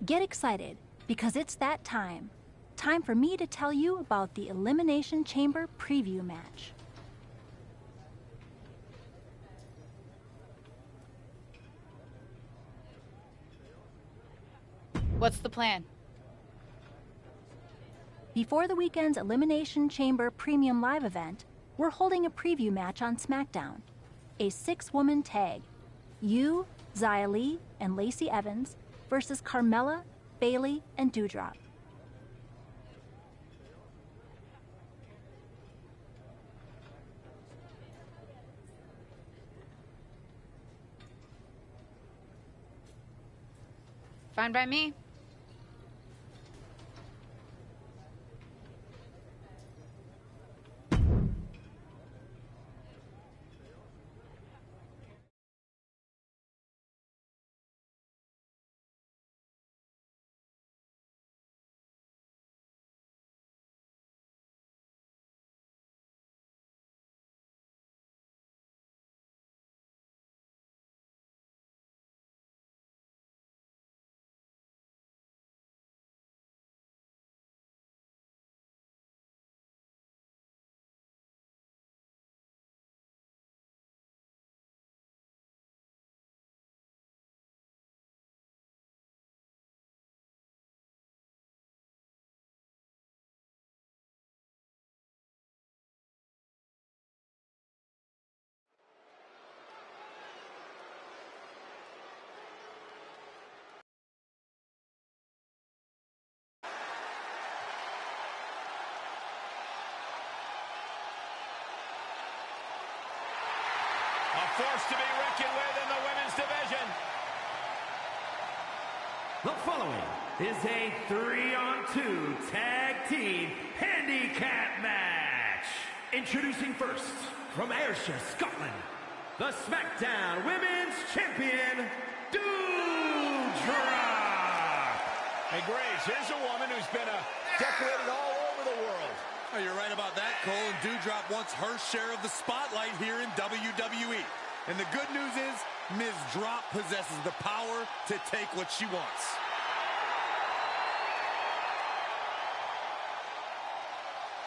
Get excited, because it's that time. Time for me to tell you about the Elimination Chamber preview match. What's the plan? Before the weekend's Elimination Chamber Premium Live event, we're holding a preview match on SmackDown. A 6-woman tag. You, Xia Li, and Lacey Evans versus Carmella, Bayley, and Doudrop. Fine by me. A force to be reckoned with in the women's division. The following is a 3-on-2 tag team handicap match. Introducing first, from Ayrshire, Scotland, the SmackDown Women's Champion, Doudrop. Hey, Graves, here's a woman who's been decorated all over the world. Oh, you're right about that, Cole, and Doudrop wants her share of the spotlight here in WWE. And the good news is, Ms. Drop possesses the power to take what she wants.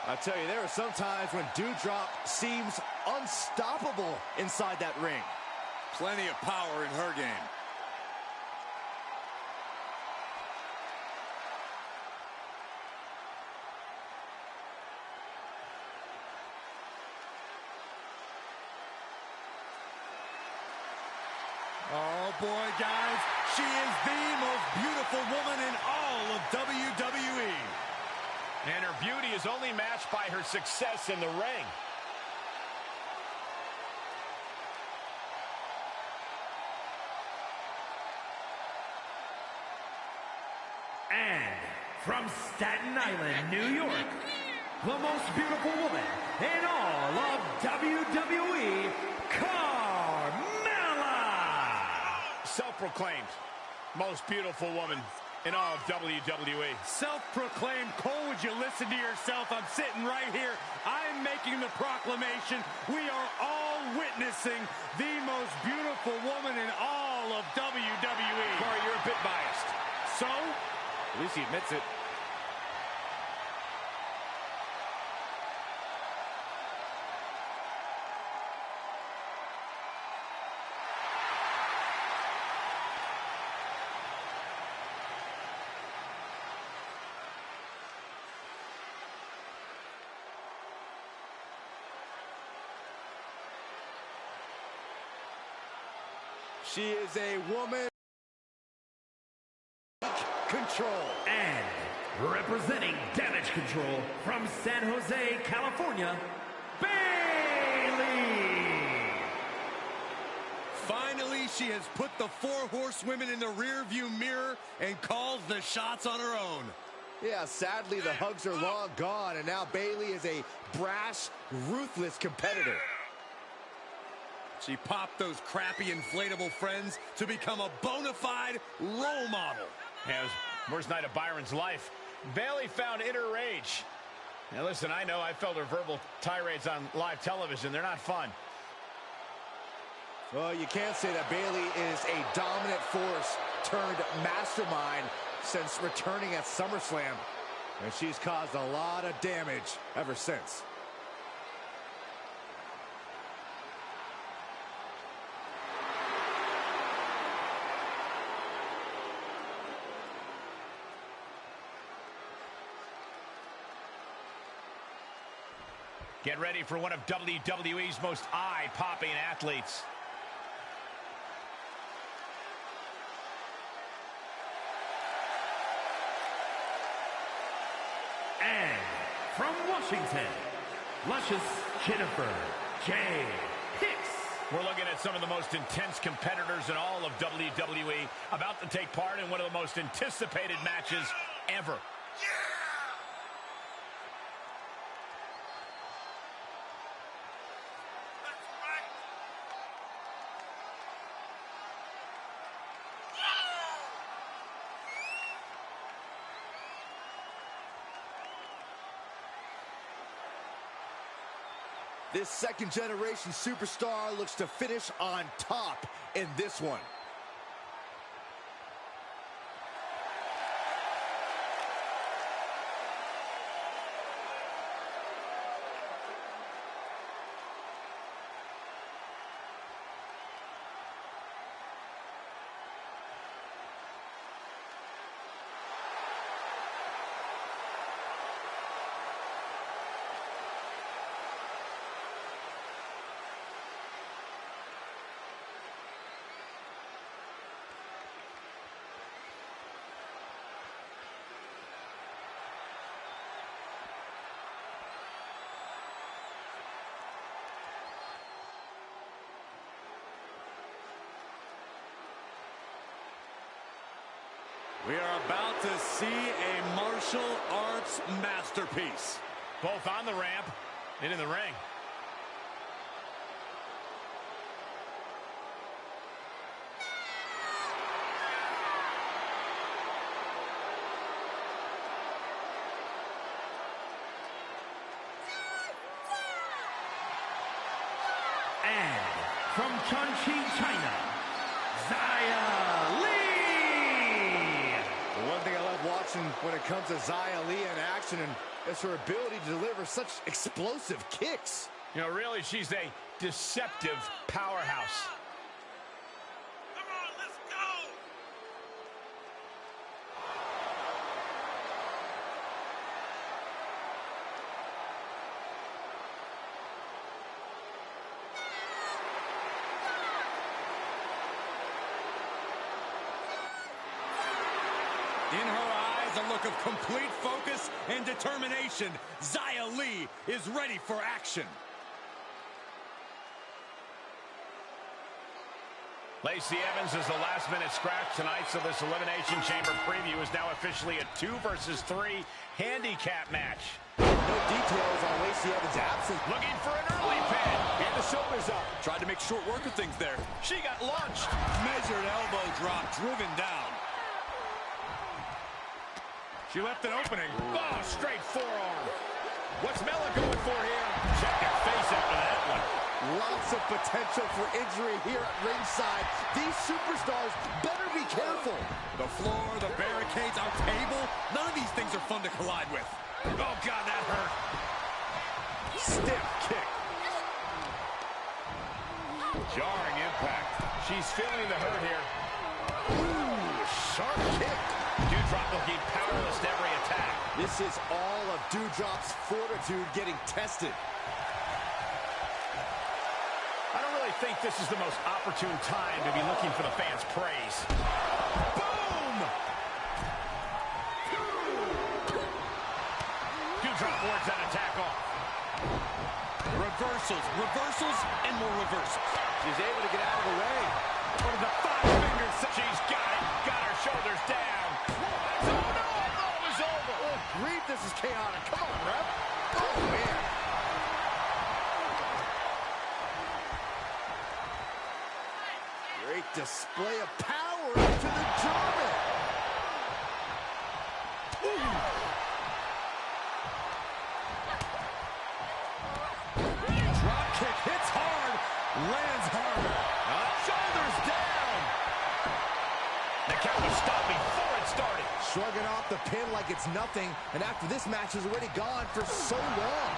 I tell you, there are some times when Doudrop seems unstoppable inside that ring. Plenty of power in her game. Oh, boy, guys, she is the most beautiful woman in all of WWE. And her beauty is only matched by her success in the ring. And from Staten Island, New York, the most beautiful woman in all of WWE, Self-proclaimed most beautiful woman in all of WWE. Self-proclaimed. Cole, would you listen to yourself? I'm sitting right here. I'm making the proclamation. We are all witnessing the most beautiful woman in all of WWE. Corey, you're a bit biased. So? At least he admits it. She is a woman control. And representing Damage Control from San Jose, California, Bayley. Finally, she has put the 4 horsewomen in the rearview mirror and calls the shots on her own. Yeah, sadly, the hugs are long gone, and now Bayley is a brash, ruthless competitor. She popped those crappy inflatable friends to become a bona fide role model. Yeah, it was the worst night of Byron's life. Bayley found inner rage. Now listen, I know I felt her verbal tirades on live television. They're not fun. Well, you can't say that Bayley is a dominant force turned mastermind since returning at SummerSlam, and she's caused a lot of damage ever since. Get ready for one of WWE's most eye-popping athletes. And from Washington, Luscious Jennifer J. Hicks. We're looking at some of the most intense competitors in all of WWE about to take part in one of the most anticipated matches ever. This second-generation superstar looks to finish on top in this one. We are about to see a martial arts masterpiece. Both on the ramp and in the ring. And from Chongqing, China, Xia Li. The one thing I love watching when it comes to Xia Li in action is her ability to deliver such explosive kicks. You know, really, she's a deceptive powerhouse. Come on, let's go! In her eyes, a look of complete focus and determination. Xia Li is ready for action. Lacey Evans is the last-minute scratch tonight, so this Elimination Chamber preview is now officially a 2 versus 3 handicap match. No details on Lacey Evans' absence. Looking for an early pin. And the shoulders up. Tried to make short work of things there. She got launched. Measured elbow drop, driven down. She left an opening. Oh, straight forearm. What's Mella going for here? Check her face after that one. Lots of potential for injury here at ringside. These superstars better be careful. The floor, the barricades, our table. None of these things are fun to collide with. Oh, God, that hurt. Stiff kick. Jarring impact. She's feeling the hurt here. Ooh, sharp kick. Dewdrop looking powerless to every attack. This is all of Dewdrop's fortitude getting tested. I don't really think this is the most opportune time to be looking for the fans' praise. Boom! Dewdrop wards that attack off. Reversals, reversals, and more reversals. She's able to get out of the way. What are the 5 fingers? She's got it. Got her shoulders down. Oh, no! I thought it was over. Oh, grief, this is chaotic. Come on, ref. Oh, man. Great display of power into the German. Drop kick hits hard, lands harder. Shoulders down. The count was stopped before it started. shrugging off the pin like it's nothing, and after this match has already gone for so long.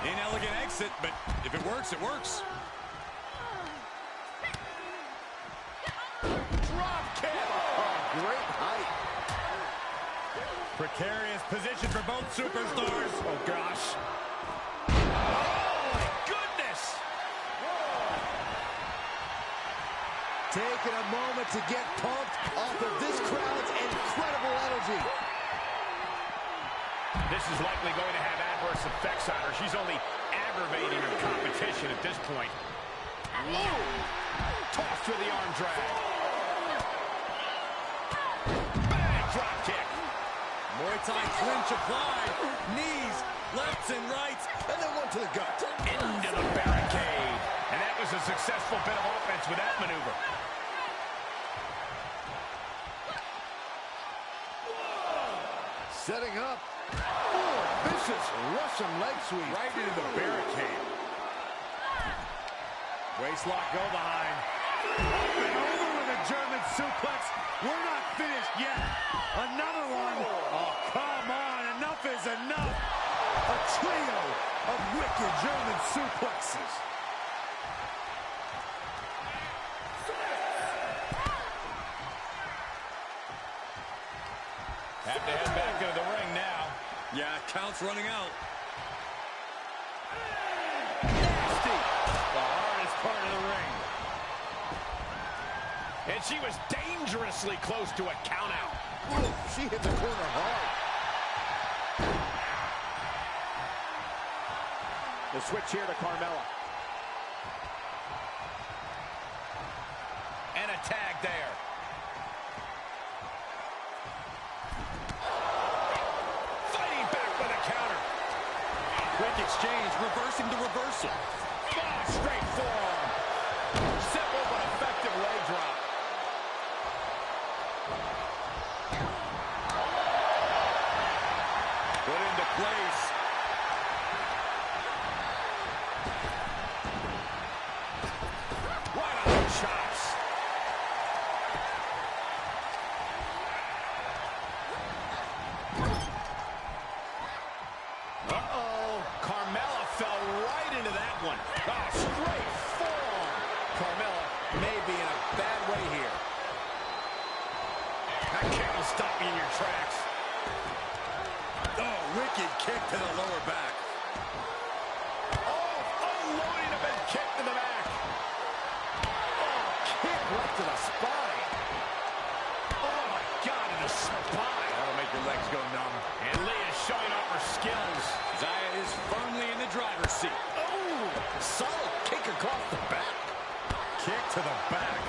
Inelegant exit, but if it works, it works. Drop kick! Oh, great height. Precarious position for both superstars. Oh, gosh. Oh, my goodness! Taking a moment to get pumped off of this crowd's incredible energy. This is likely going to have adverse effects on her. She's only aggravating her competition at this point. Whoa! Toss to the arm drag. Bang! Drop kick. Muay Thai clinch applied. Knees, lefts and rights, And then one to the gut. Into the barricade. And that was a successful bit of offense with that maneuver. Setting up. Vicious Russian leg sweep. right into the barricade. Waistlock go behind. Up and over with a German suplex. We're not finished yet. Another one. Oh, come on. Enough is enough. A trio of wicked German suplexes. Have to head back into the ring now. Yeah, count's running out. Nasty. The hardest part of the ring. And she was dangerously close to a count out. Ooh, she hit the corner hard. The switch here to Carmella. And a tag there. Fighting back with a counter. Quick exchange, reversing the reversal. Oh, straight forearm. Simple but effective leg drop. Put into place. Right on the chops. Uh-oh. Carmella fell right into that one. Oh, straight forearm. Carmella may be in a bad way here. That kick will stop you in your tracks. Oh, wicked kick to the lower back. Oh, unloading a big kick to the back. Oh, kick right to the spine. Oh, my God, in the spine. That'll make your legs go numb. And Lee is showing off her skills. Zaya is firmly in the driver's seat. Oh, solid kick across the back. Kick to the back.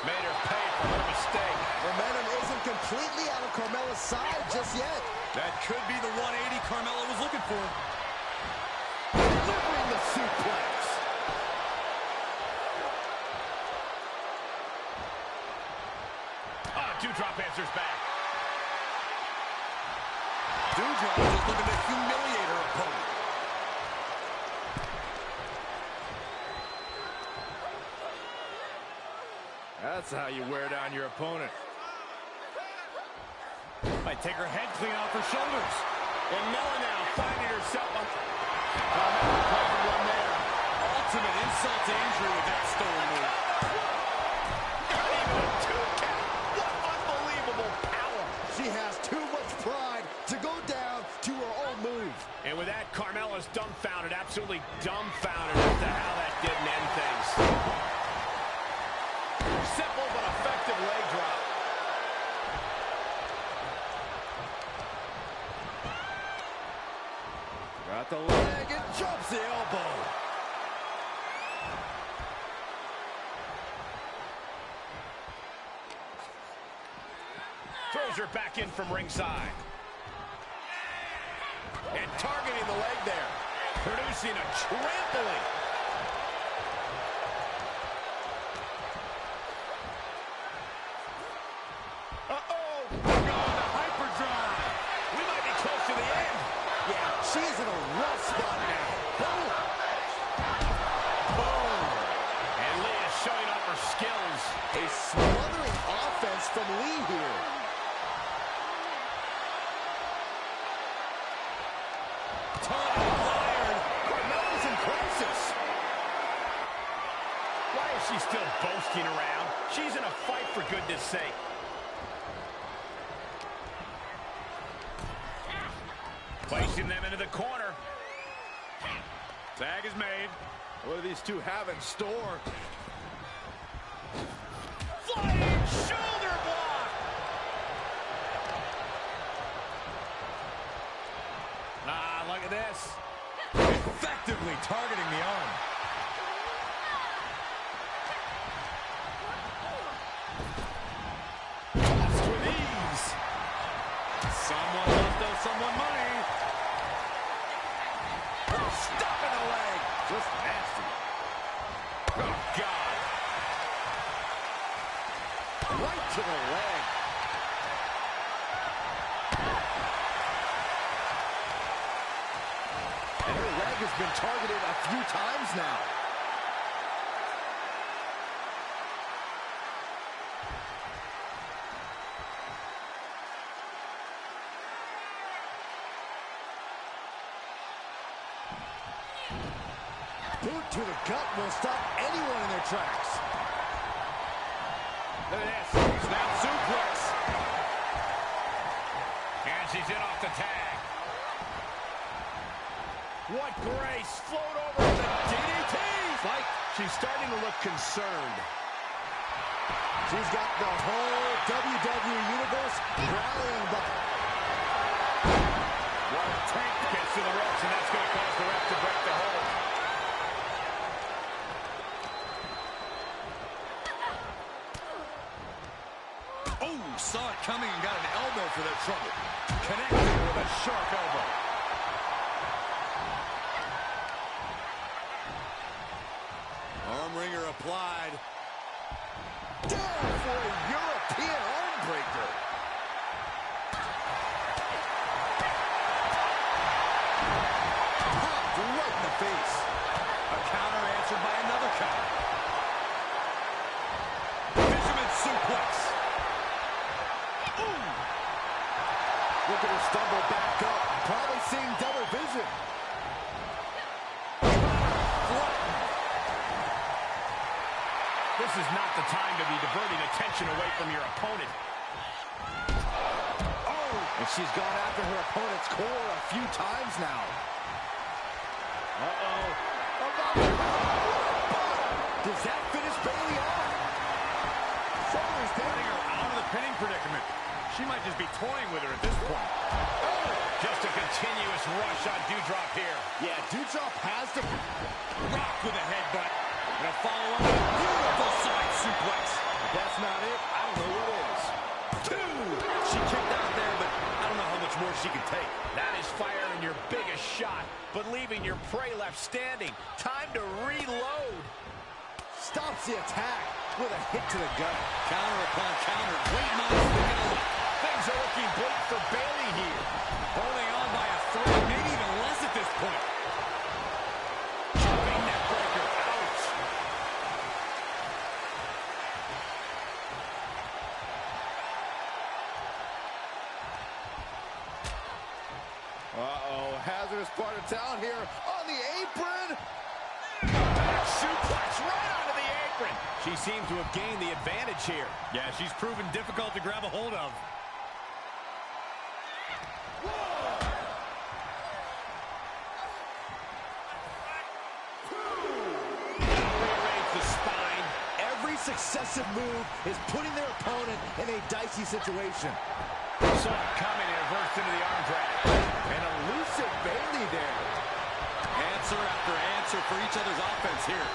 Made her pay for her mistake. Momentum isn't completely out of Carmella's side just yet. That could be the 180 Carmella was looking for. Delivering the suplex. Dewdrop answers back. Dewdrop is looking to humiliate her opponent. That's how you wear down your opponent. Might take her head clean off her shoulders. And Mella now finding herself on... one there. Ultimate insult to injury with that stolen move. Not even a 2 count. What unbelievable power. She has too much pride to go down to her own move. And with that, Carmella's dumbfounded, absolutely dumbfounded as to how that didn't end things. Simple but effective leg drop. Got the leg and jumps the elbow. Throws her back in from ringside. And targeting the leg there. Producing a trampling. Uh-oh. We're going to hyperdrive. We might be close to the end. Yeah, she's in a rough spot now. Boom. Boom. And Lee is showing off her skills. A smothering offense joking around. She's in a fight, for goodness sake. Placing them into the corner. Tag is made. What do these two have in store? Flying shoulder block. Ah, look at this. Effectively targeting the arm. Tossed with ease. Someone left owes someone money. Stop in the leg. Just nasty. Oh, God. Right to the leg. And her leg has been targeted a few times now. Boot to the gut will stop anyone in their tracks. Look at this. Snap suplex. And she's in off the tag. What grace. Float over the DDT. Like she's starting to look concerned. She's got the whole WWE Universe rallying behind. Well, Tank gets to the ropes, and that's going to cause the ref to break the hold. Oh, saw it coming and got an elbow for their trouble. Connected with a sharp elbow. Arm wringer applied. Down for a European arm breaker. Popped right in the face. A counter answered by another counter. Fisherman suplex. Ooh. Look at her stumble back up. Probably seeing double vision. This is not the time to be diverting attention away from your opponent. Oh! And she's gone after her opponent's core a few times now. Uh-oh. Does that finish Bayley off? Shoulders down. Getting her out of the pinning predicament. She might just be toying with her at this point. Oh, just a continuous rush on Doudrop here. Yeah, Doudrop has to Rock with a headbutt. And a follow-up with a beautiful side suplex. If that's not it, I don't know what is. Two. She kicked out there, but I don't know how much more she can take. That is firing your biggest shot, but leaving your prey left standing. Time to reload. Stops the attack with a hit to the gut. Counter upon counter. Great minds together. Things are looking bleak for Bayley here. Holding on by a thread, maybe even less at this point. Jumping neck breaker. Ouch. Uh-oh, hazardous part of town here on the apron. Back suplex right onto the apron. She seems to have gained the advantage here. Yeah, she's proven difficult to grab a hold of. Rearrange the spine. Every successive move is putting their opponent in a dicey situation. Saw it coming and reversed into the arm drag. An elusive Bayley there. Answer after answer for each other's offense here.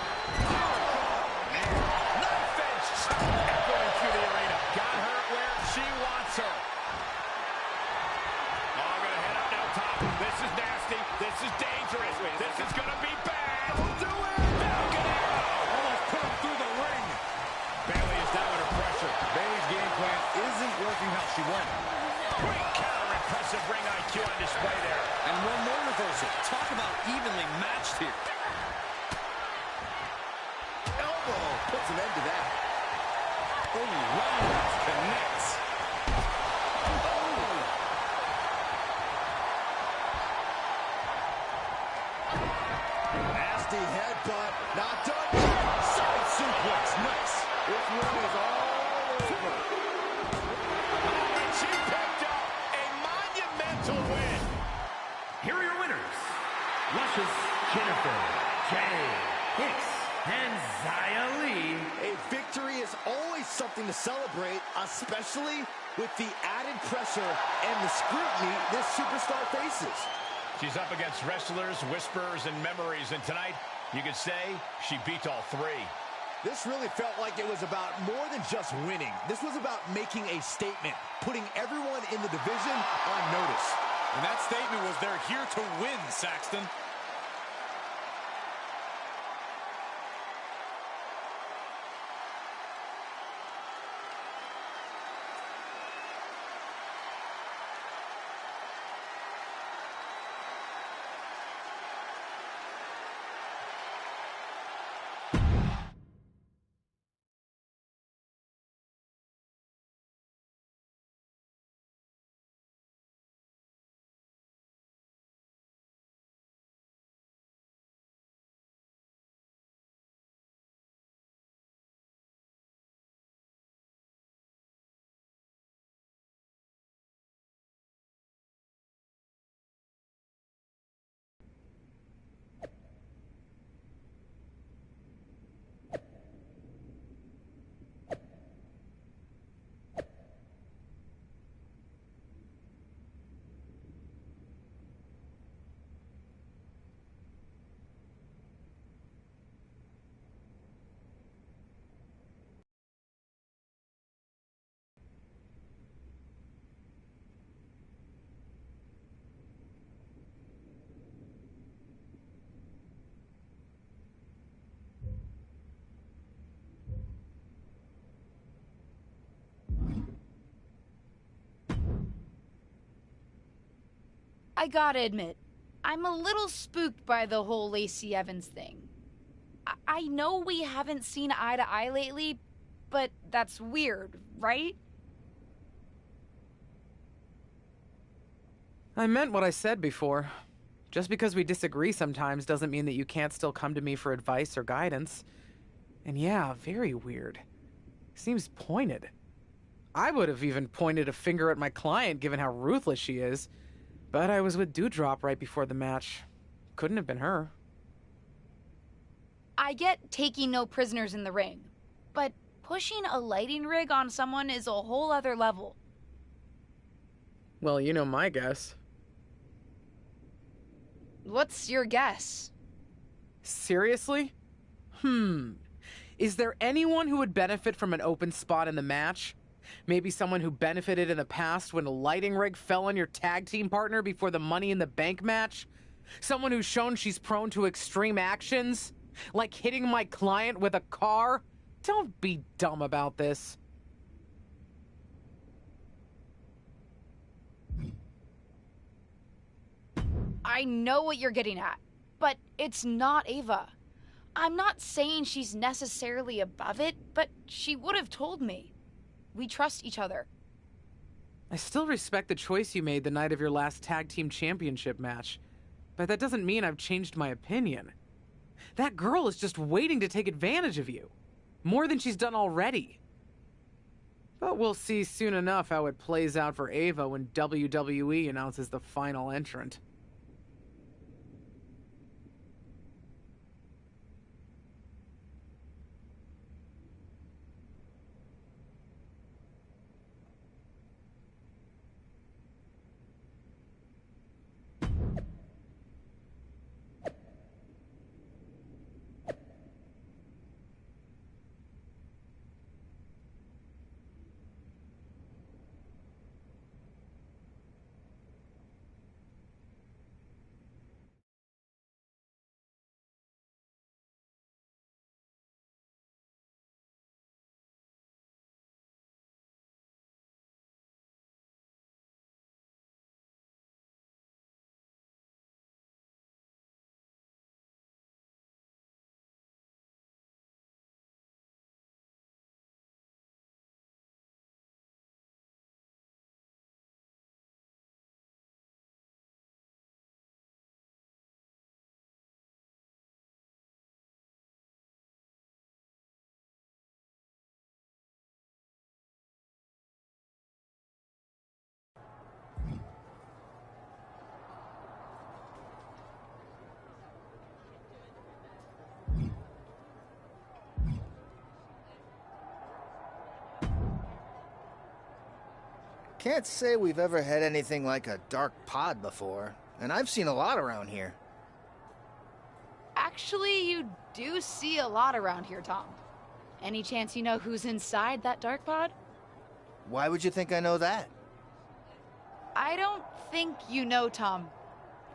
Knife edge echoing through the arena. Got her where she wants her. Oh, gonna head up now top. This is nasty. This is dangerous. This is gonna be bad. Don't do it! Falcon arrow. Almost put him through the ring. Bayley is down under pressure. Bayley's game plan isn't working how she wanted. Great counter. Impressive ring IQ on display there. And one more reversal. Talk about evenly matched here. Elbow puts an end to that. Oh, roundhouse connects. Nasty headbutt. Not done. Side suplex. Nice. to win. Here are your winners, Luscious, Jennifer, Jay, Hicks, and Xia Li. A victory is always something to celebrate, especially with the added pressure and the scrutiny this superstar faces. She's up against wrestlers, whisperers, and memories, and tonight, you could say she beat all three. This really felt like it was about more than just winning. This was about making a statement, putting everyone in the division on notice. And that statement was they're here to win, Saxton. I gotta admit, I'm a little spooked by the whole Lacey Evans thing. I know we haven't seen eye to eye lately, but that's weird, right? I meant what I said before. Just because we disagree sometimes doesn't mean that you can't still come to me for advice or guidance. And yeah, very weird. Seems pointed. I would have even pointed a finger at my client given how ruthless she is. But I was with TheGr8tROB right before the match. Couldn't have been her. I get taking no prisoners in the ring, but pushing a lighting rig on someone is a whole other level. Well, you know my guess. What's your guess? Seriously? Is there anyone who would benefit from an open spot in the match? Maybe someone who benefited in the past when a lighting rig fell on your tag team partner before the Money in the Bank match? Someone who's shown she's prone to extreme actions? Like hitting my client with a car? Don't be dumb about this. I know what you're getting at, but it's not Ava. I'm not saying she's necessarily above it, but she would have told me. We trust each other. I still respect the choice you made the night of your last tag team championship match, but that doesn't mean I've changed my opinion. That girl is just waiting to take advantage of you, more than she's done already. But we'll see soon enough how it plays out for Ava when WWE announces the final entrant. Can't say we've ever had anything like a dark pod before, and I've seen a lot around here. Actually, you do see a lot around here, Tom. Any chance you know who's inside that dark pod? Why would you think I know that? I don't think you know, Tom.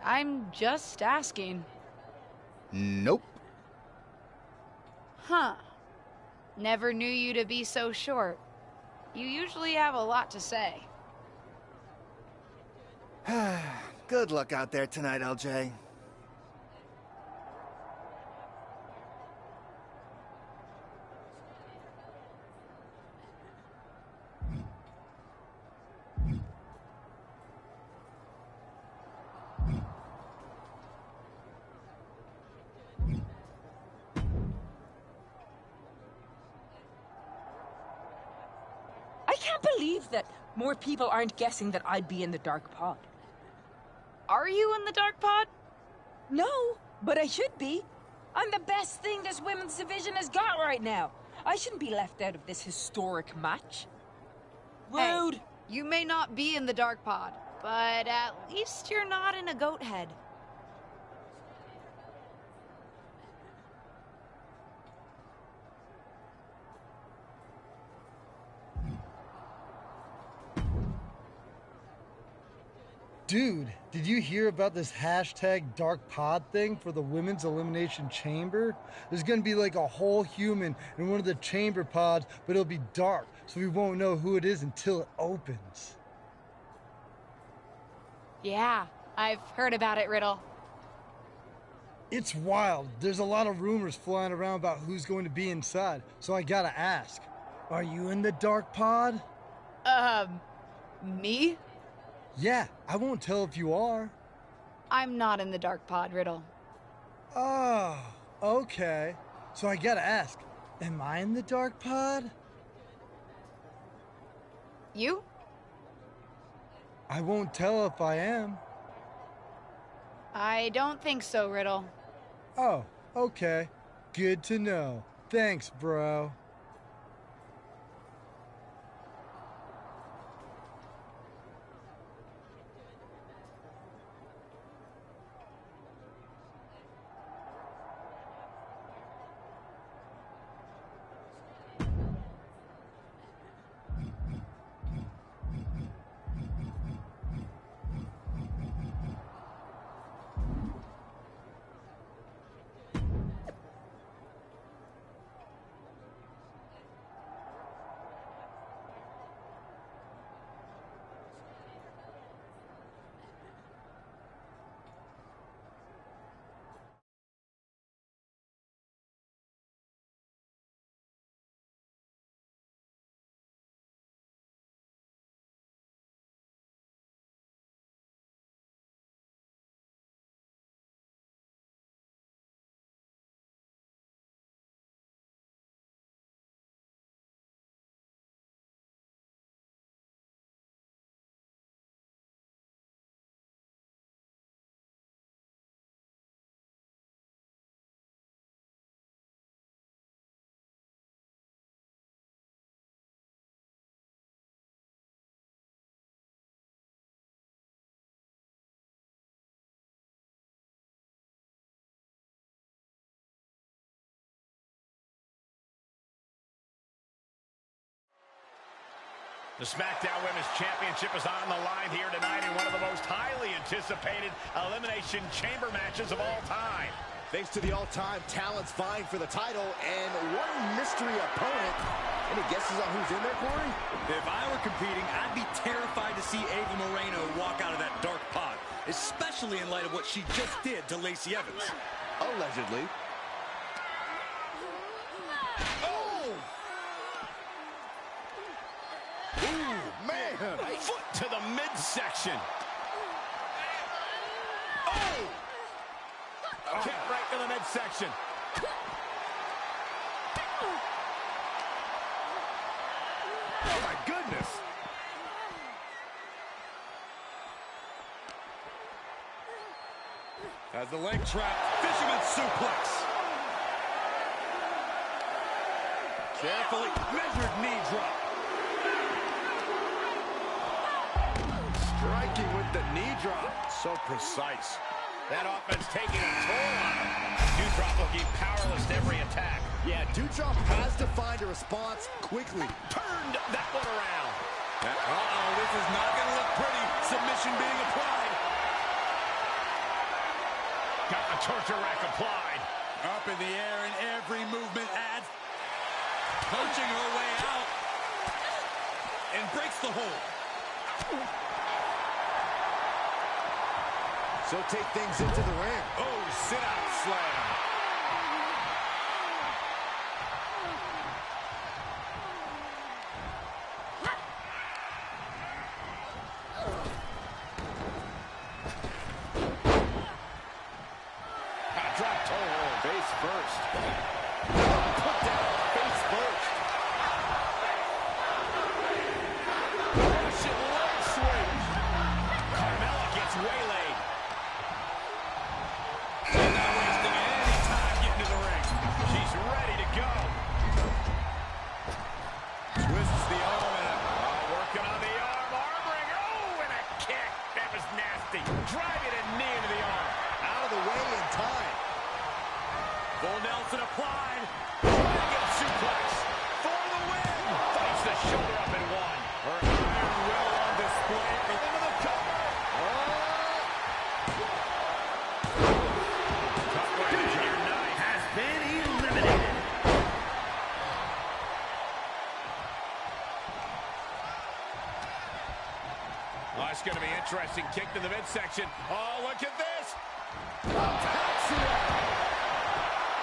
I'm just asking. Nope. Huh. Never knew you to be so short. You usually have a lot to say. Good luck out there tonight, LJ. I can't believe that more people aren't guessing that I'd be in the dark pod. Are you in the dark pod? No, but I should be. I'm the best thing this women's division has got right now. I shouldn't be left out of this historic match. Rude. Hey, you may not be in the dark pod, but at least you're not in a goat head. Dude, did you hear about this hashtag dark pod thing for the women's elimination chamber? There's gonna be like a whole human in one of the chamber pods, but it'll be dark, so we won't know who it is until it opens. Yeah, I've heard about it, Riddle. It's wild. There's a lot of rumors flying around about who's going to be inside, so I gotta ask. Are you in the dark pod? Me? Yeah, I won't tell if you are. I'm not in the dark pod, Riddle. Oh, okay. So I gotta ask, am I in the dark pod? You? I won't tell if I am. I don't think so, Riddle. Oh, okay. Good to know. Thanks, bro. The SmackDown Women's Championship is on the line here tonight in one of the most highly anticipated Elimination Chamber matches of all time. Thanks to the all-time talents vying for the title and one mystery opponent. Any guesses on who's in there, Corey? If I were competing, I'd be terrified to see Ava Moreno walk out of that dark pod, especially in light of what she just did to Lacey Evans. Allegedly. Ooh, man. Foot to the midsection. Oh! Kick right to the midsection. Oh, my goodness. As the leg trap, fisherman suplex. Carefully measured knee drop. Striking with the knee drop. So precise. That offense taking a toll on him. TheGr8tROB looking powerless to every attack. Yeah, TheGr8tROB has to find a response quickly. Turned that one around. Uh-oh, this is not going to look pretty. Submission being applied. Got the torture rack applied. Up in the air, and every movement adds. Punching her way out. And breaks the hold. So take things into the ring. Oh, sit-out slam. Drop toe hold. Face first. Put down face first. Russian leg sweep. Carmella gets waylaid. Not wasting any time getting to the ring. She's ready to go. Twists the arm and Working on the arm. Armbringer. Oh, and a kick. That was nasty. Driving a knee into the arm. Out of the way in time. full Nelson applied. Dragon suplex for the win. Fights the shoulder up and one. Her iron will on display. Into the cover. Junior Knight Has been eliminated. Oh, it's going to be interesting. Kick to the midsection. Oh, look at this.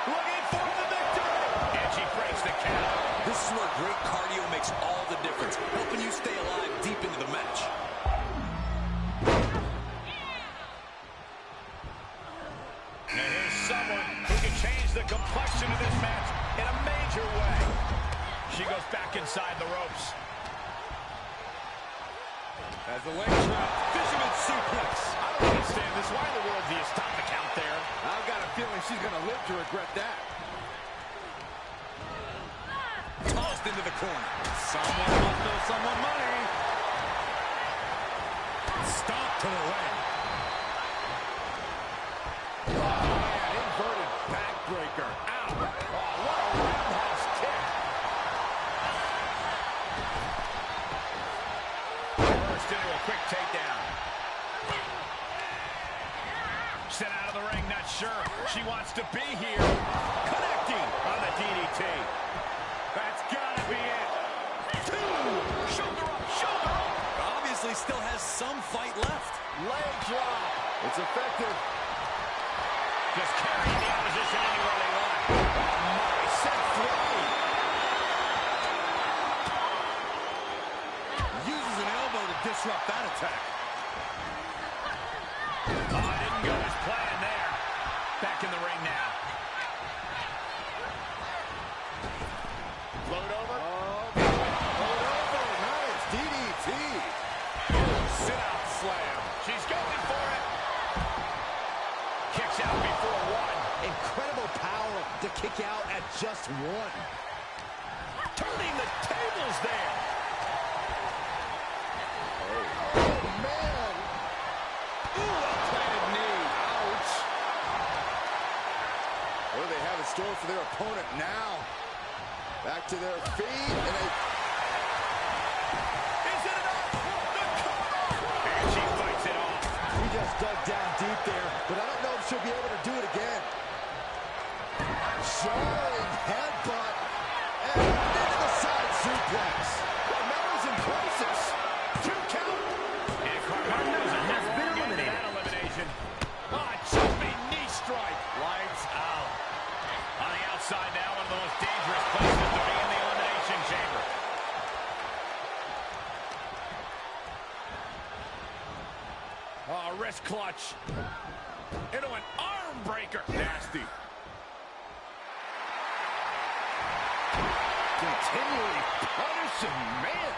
Looking for the victory. And she breaks the count. This is where great cardio makes all the difference, helping you stay alive deep into the match. And here's someone who can change the complexion of this match in a major way. She goes back inside the ropes. As the leg trap, fisherman suplex. I don't understand this. Why in the world do you stop the count there? I've got a feeling she's going to live to regret that. Tossed into the corner. Someone must owe someone money. Stomp to the leg. Man, inverted backbreaker. Ow. Oh, what a roundhouse kick. Burst into a quick takedown. Sent out of the ring, not sure she wants to be here. Connecting on the DDT. That's gotta be it. Two. Shoulder up, shoulder up. Obviously still has some fight left. Leg drop. It's effective. Just carrying the opposition anywhere they want. Oh my, set free. Uses an elbow to disrupt that attack. Oh, it didn't go as planned there. Back in the ring now. Float over. Hold over. Nice. DDT. Sit-out slam. She's going for it. Kicks out before one. Incredible power to kick out at just one. Turning the tables there. Oh, man. Ooh, a planted knee. Ouch. What do they have in store for their opponent now? Back to their feet, and they... Is it enough? The cover. And she fights it off. She just dug down deep there, but I don't know if she'll be able to do it again. Jarring headbutt, and into the side suplex. Carmella's in places. 2 count. And Carmella has been eliminated. That elimination. Oh, jumping knee strike. Lights out. On the outside now, one of the most dangerous places to be in the elimination chamber. Oh, wrist clutch. Into an arm breaker. Nasty. Continually punishing, man.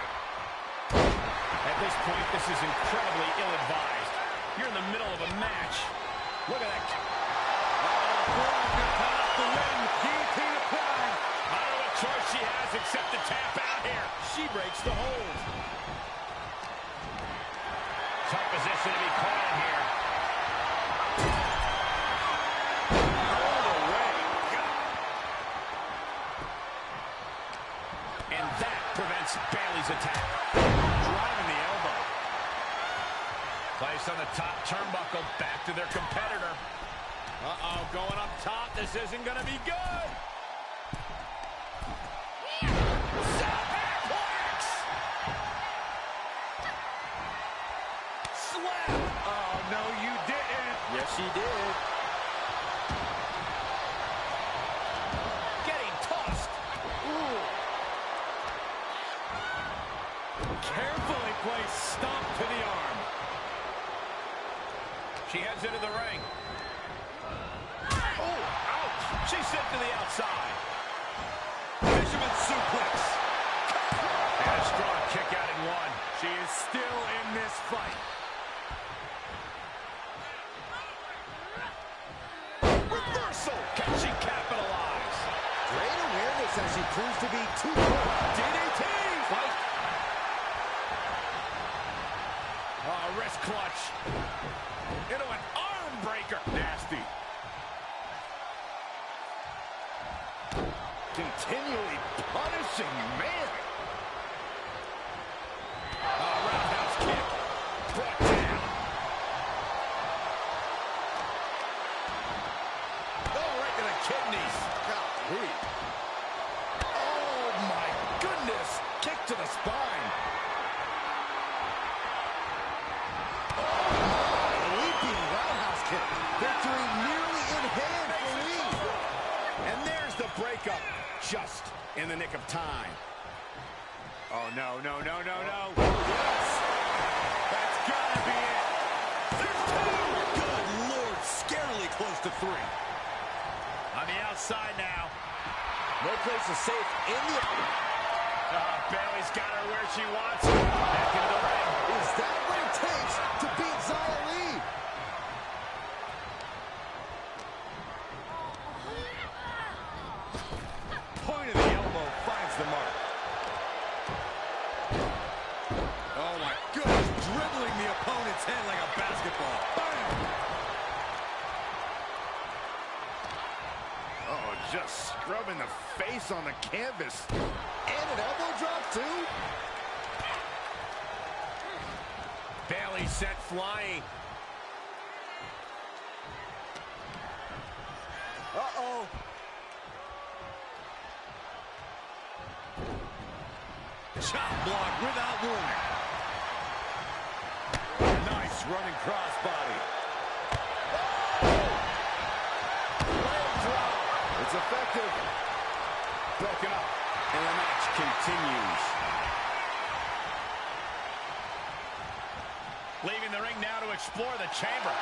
At this point, this is incredibly ill-advised. You're in the middle of a match. Look at that. The ring, guillotine applied. I don't know what choice she has except to tap out here. She breaks the hold. tough position to be caught in here. Rolled away. And that prevents Bayley's attack. Driving the elbow. Placed on the top turnbuckle. Back to their competitor. Uh-oh, going up top. This isn't going to be good. Superplex! Slap! Oh, no, you didn't. Yes, she did. Getting tossed. Ooh. Carefully placed stomp to the arm. She heads into the ring. Oh, ouch! She's sent to the outside. Fisherman suplex. And a strong kick out in one. She is still in this fight. Reversal. Can she capitalize? Great awareness as she proves to be too good. DDT. Fight. Oh, wrist clutch. Into an arm breaker. Nasty. Continually punishing, man. Roundhouse kick. Brought down. Oh, right to the kidneys. Golly. Oh, my goodness. Kick to the spine. Oh, my. Leaping roundhouse kick. Victory nearly in hand for Lee. And there's the breakup. Just in the nick of time. Oh, no, no, no, no, no. Yes. That's gotta be it. There's two. Good Lord, scarily close to 3. On the outside now. No place is safe in the... Bayley's got her where she wants her. Back into the ring. Is that what it takes to beat Xia Li? Point of the elbow finds the mark. Oh my goodness, dribbling the opponent's head like a basketball. Bam! Oh, just scrubbing the face on the canvas. And an elbow drop, too? Bayley sent flying. Uh-oh. Chop block without warning. Nice running crossbody. It's effective. Broken up. And the match continues. Leaving the ring now to explore the chamber.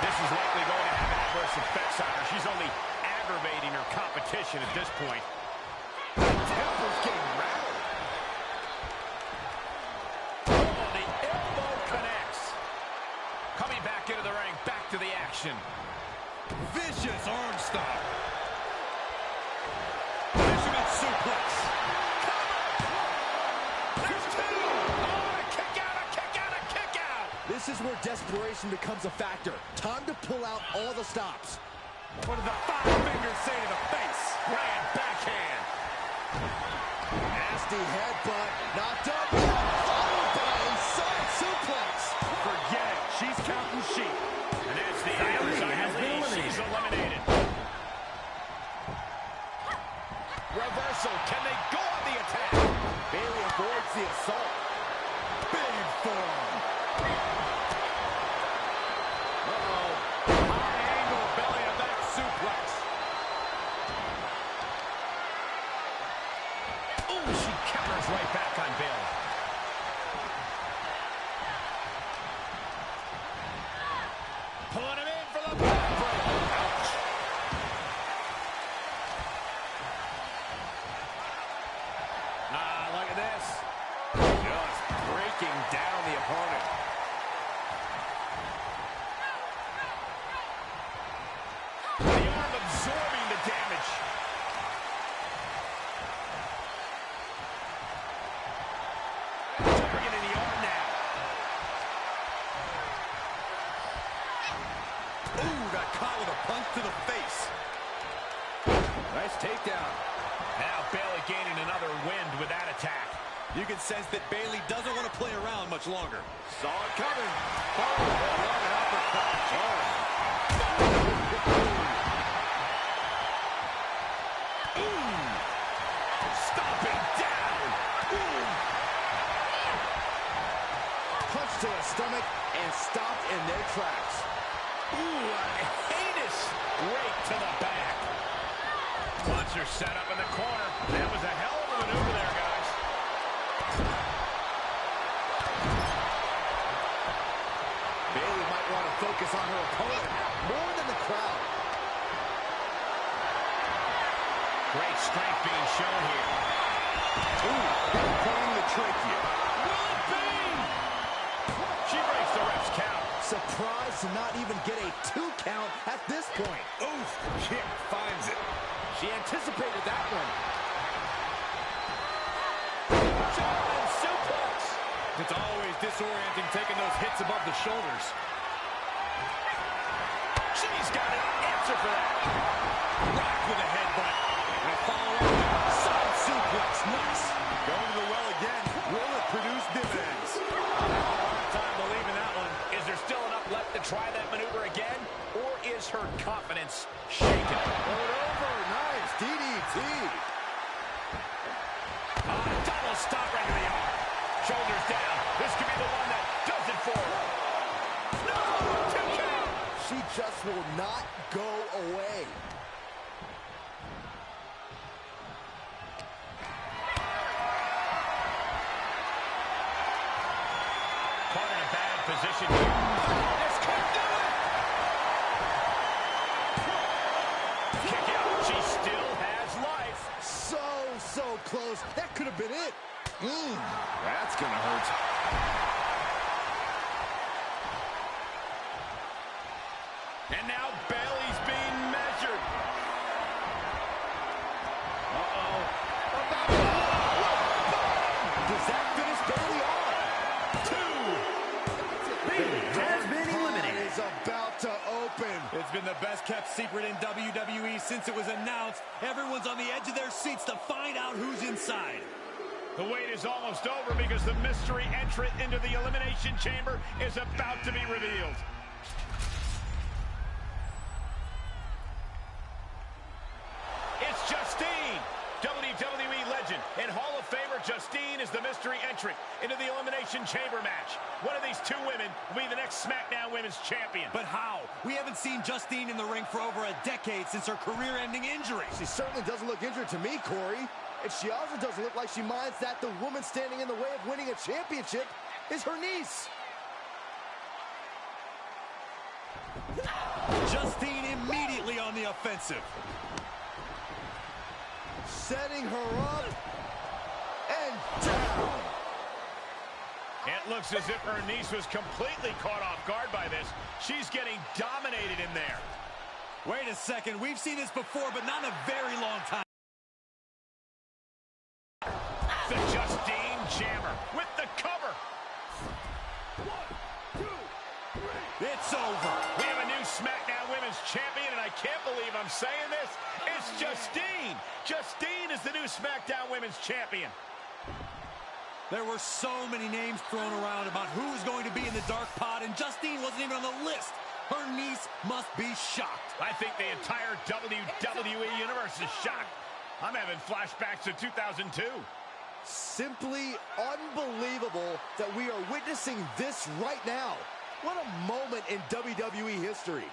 This is likely going to have adverse effects on her. She's only aggravating her competition at this point. Temper's getting rattled. Oh, the elbow connects. Coming back into the ring, back to the action. Vicious arm stomp. Fisherman suplex. There's two. Oh, a kick out, a kick out, a kick out. This is where desperation becomes a factor. Time to pull out all the stops. What did the 5 fingers say to the face? Grand backhand. Nasty headbutt. Not done yet. Followed by a side suplex. Forget it. She's counting sheep. And that's the end. She's eliminated. Reversal. Can they go on the attack? Bayley avoids the assault. Big form. Uh-oh. High angle belly to back suplex. Ooh, she counters right back on Bayley. punch to the face. Nice takedown. Now Bayley gaining another wind with that attack. You can sense that Bayley doesn't want to play around much longer. Saw it coming. Oh, what an uppercut. Stomping down. Punch to the stomach and stopped in their tracks. Ooh, a heinous rake to the back. Puncher set up in the corner. That was a hell of a maneuver there, guys. Bayley might want to focus on her opponent more than the crowd. Great strength being shown here. Ooh, pulling the trachea. Will it be? She breaks the ref's count. Surprised to not even get a 2 count at this point. Oof, kick finds it. She anticipated that one. German suplex. It's always disorienting taking those hits above the shoulders. She's got an answer for that. Rock with a headbutt. And a follow-up side suplex. Nice. Going to the well again. Will it produce dividends? Hard time believing that one. Is there still enough left to try that maneuver again? Or is her confidence shaken? Going over. Nice. DDT. Double stop right to the arm. Shoulders down. This could be the one that does it for her. No! 2 count. She just will not go away. Caught in a bad position here. This could do it! Kick out. She still has life. So close. That could have been it. That's going to hurt. And now Bayley's being measured. Uh-oh. Does that finish Bayley off? 2. Bayley has been eliminated. Is about to open. It's been the best kept secret in WWE since it was announced. Everyone's on the edge of their seats to find out who's inside. The wait is almost over because the mystery entrant into the Elimination Chamber is about to be revealed. It's Justine, WWE legend and Hall of Famer Justine is the mystery entrant into the Elimination Chamber match. One of these 2 women will be the next SmackDown Women's Champion. But how? We haven't seen Justine in the ring for over a decade since her career-ending injury. She certainly doesn't look injured to me, Corey. And she also doesn't look like she minds that the woman standing in the way of winning a championship is her niece. Justine immediately on the offensive. Setting her up and down. It looks as if her niece was completely caught off guard by this. She's getting dominated in there. Wait a second. We've seen this before, but not in a very long time. The Justine Jammer with the cover. 1, 2, 3. It's over. We have a new SmackDown Women's Champion, and I can't believe I'm saying this. It's Justine. Justine is the new SmackDown Women's Champion. There were so many names thrown around about who was going to be in the dark pod, and Justine wasn't even on the list. Her niece must be shocked. I think the entire WWE Universe is shocked. I'm having flashbacks to 2002. Simply unbelievable that we are witnessing this right now. What a moment in WWE history.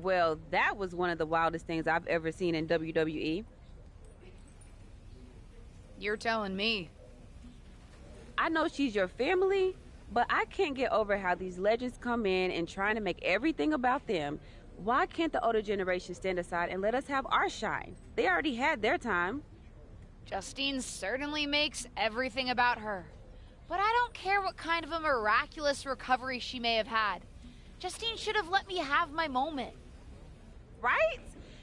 Well, that was one of the wildest things I've ever seen in WWE. You're telling me. I know she's your family, but I can't get over how these legends come in and trying to make everything about them. Why can't the older generation stand aside and let us have our shine? They already had their time. Justine certainly makes everything about her. But I don't care what kind of a miraculous recovery she may have had. Justine should have let me have my moment. Right?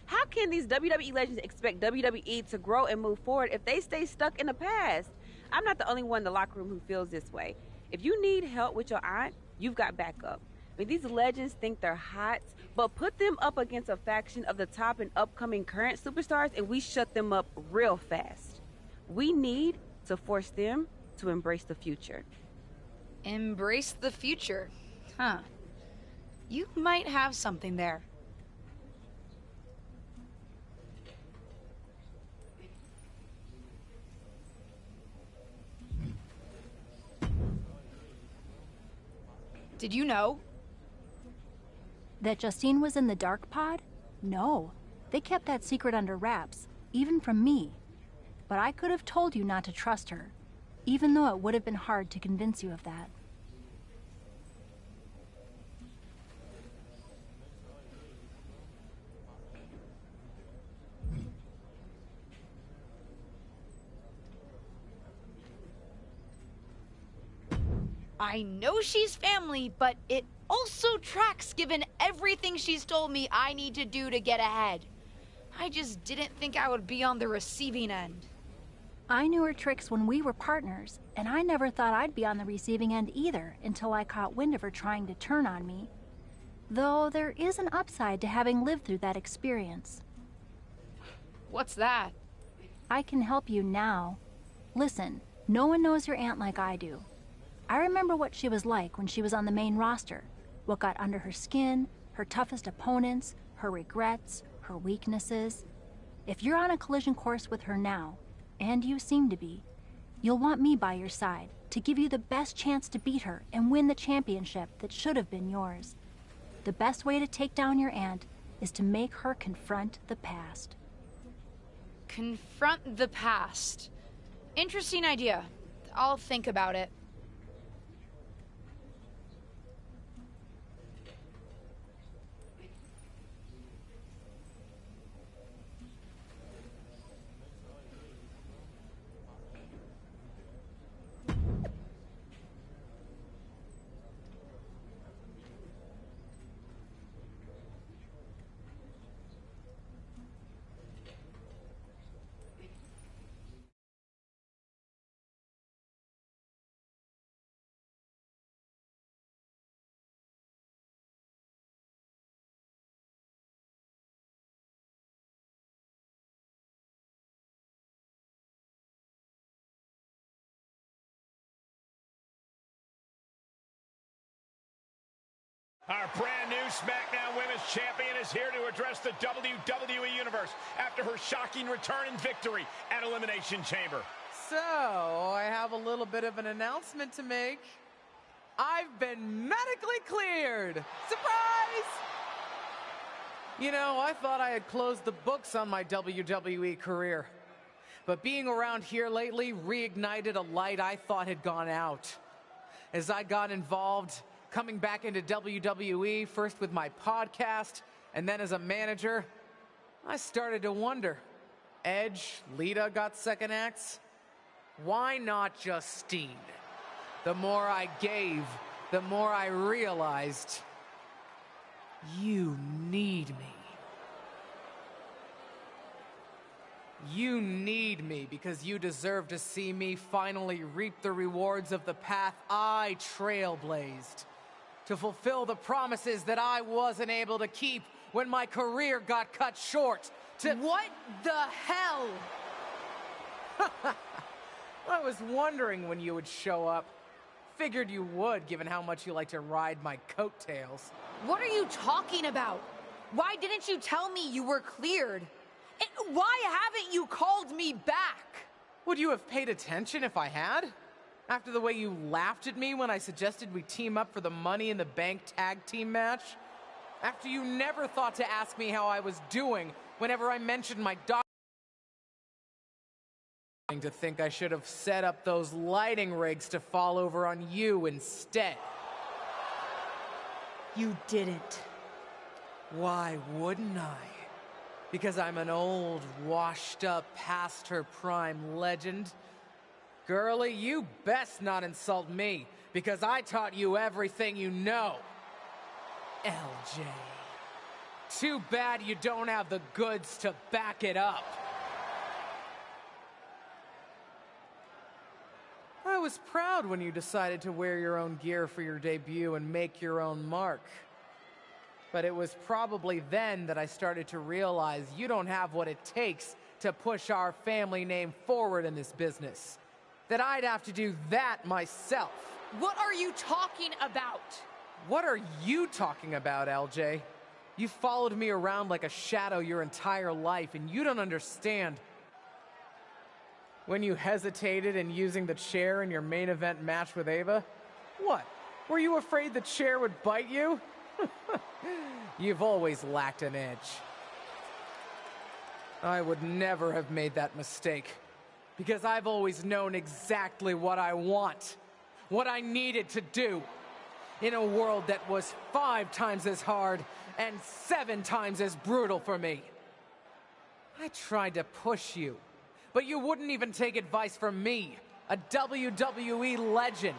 How can these WWE legends expect WWE to grow and move forward if they stay stuck in the past? I'm not the only one in the locker room who feels this way. If you need help with your aunt, you've got backup. I mean, these legends think they're hot, but put them up against a faction of the top and upcoming current superstars and we shut them up real fast. We need to force them to embrace the future. Embrace the future? Huh. You might have something there. Did you know? That Justine was in the dark pod? No. They kept that secret under wraps, even from me. But I could have told you not to trust her, even though it would have been hard to convince you of that. I know she's family, but it also tracks given everything she's told me I need to do to get ahead. I just didn't think I would be on the receiving end. I knew her tricks when we were partners, and I never thought I'd be on the receiving end either until I caught wind of her trying to turn on me. Though there is an upside to having lived through that experience. What's that? I can help you now. Listen, no one knows your aunt like I do. I remember what she was like when she was on the main roster, what got under her skin, her toughest opponents, her regrets, her weaknesses. If you're on a collision course with her now, and you seem to be, you'll want me by your side to give you the best chance to beat her and win the championship that should have been yours. The best way to take down your aunt is to make her confront the past. Confront the past. Interesting idea. I'll think about it. Our brand new SmackDown Women's Champion is here to address the WWE Universe after her shocking return and victory at Elimination Chamber. So, I have a little bit of an announcement to make. I've been medically cleared! Surprise! You know, I thought I had closed the books on my WWE career. But being around here lately reignited a light I thought had gone out. As I got involved, coming back into WWE, first with my podcast, and then as a manager, I started to wonder. Edge, Lita got second acts. Why not Justine? The more I gave, the more I realized, you need me. You need me because you deserve to see me finally reap the rewards of the path I trailblazed. To fulfill the promises that I wasn't able to keep when my career got cut short. What the hell? I was wondering when you would show up. Figured you would, given how much you like to ride my coattails. What are you talking about? Why didn't you tell me you were cleared? And why haven't you called me back? Would you have paid attention if I had? After the way you laughed at me when I suggested we team up for the Money in the Bank tag team match? After you never thought to ask me how I was doing whenever I mentioned my doctor. To think I should have set up those lighting rigs to fall over on you instead. You didn't. Why wouldn't I? Because I'm an old, washed-up, past-her-prime legend? Girlie, you best not insult me, because I taught you everything you know. LJ. Too bad you don't have the goods to back it up. I was proud when you decided to wear your own gear for your debut and make your own mark. But it was probably then that I started to realize you don't have what it takes to push our family name forward in this business. That I'd have to do that myself. What are you talking about? What are you talking about, LJ? You followed me around like a shadow your entire life, and you don't understand. When you hesitated in using the chair in your main event match with Ava? What? Were you afraid the chair would bite you? You've always lacked an edge. I would never have made that mistake, because I've always known exactly what I want, what I needed to do, in a world that was 5 times as hard and 7 times as brutal for me. I tried to push you, but you wouldn't even take advice from me, a WWE legend.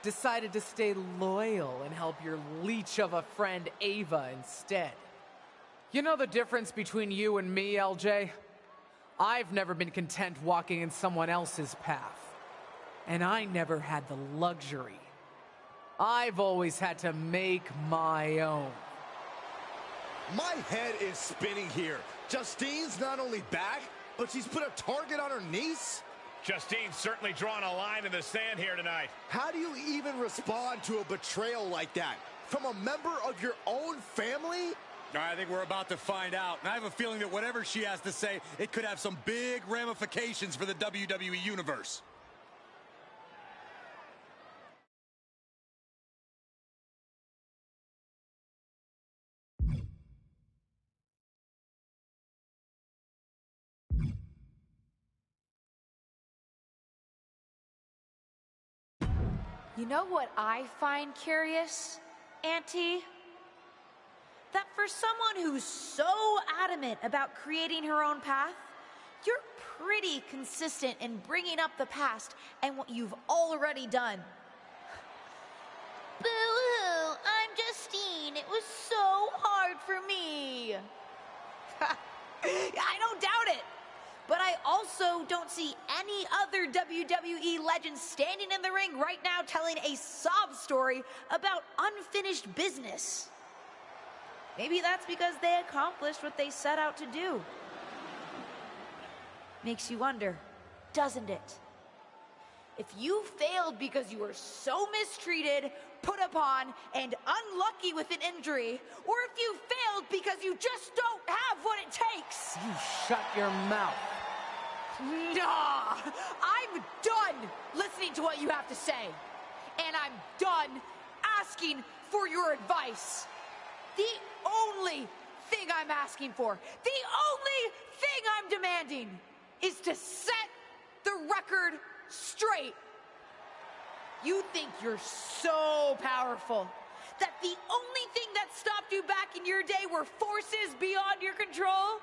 Decided to stay loyal and help your leech of a friend Ava instead. You know the difference between you and me, LJ? I've never been content walking in someone else's path. And I never had the luxury. I've always had to make my own. My head is spinning here. Justine's not only back, but she's put a target on her niece? Justine's certainly drawn a line in the sand here tonight. How do you even respond to a betrayal like that? From a member of your own family? I think we're about to find out. And I have a feeling that whatever she has to say, it could have some big ramifications for the WWE Universe. You know what I find curious, Auntie? That for someone who's so adamant about creating her own path, you're pretty consistent in bringing up the past and what you've already done. Boo-hoo, I'm Justine. It was so hard for me. I don't doubt it. But I also don't see any other WWE legends standing in the ring right now telling a sob story about unfinished business. Maybe that's because they accomplished what they set out to do. Makes you wonder, doesn't it? If you failed because you were so mistreated, put upon, and unlucky with an injury, or if you failed because you just don't have what it takes. You shut your mouth. Nah, I'm done listening to what you have to say. And I'm done asking for your advice. The only thing I'm asking for, the only thing I'm demanding is to set the record straight. You think you're so powerful that the only thing that stopped you back in your day were forces beyond your control?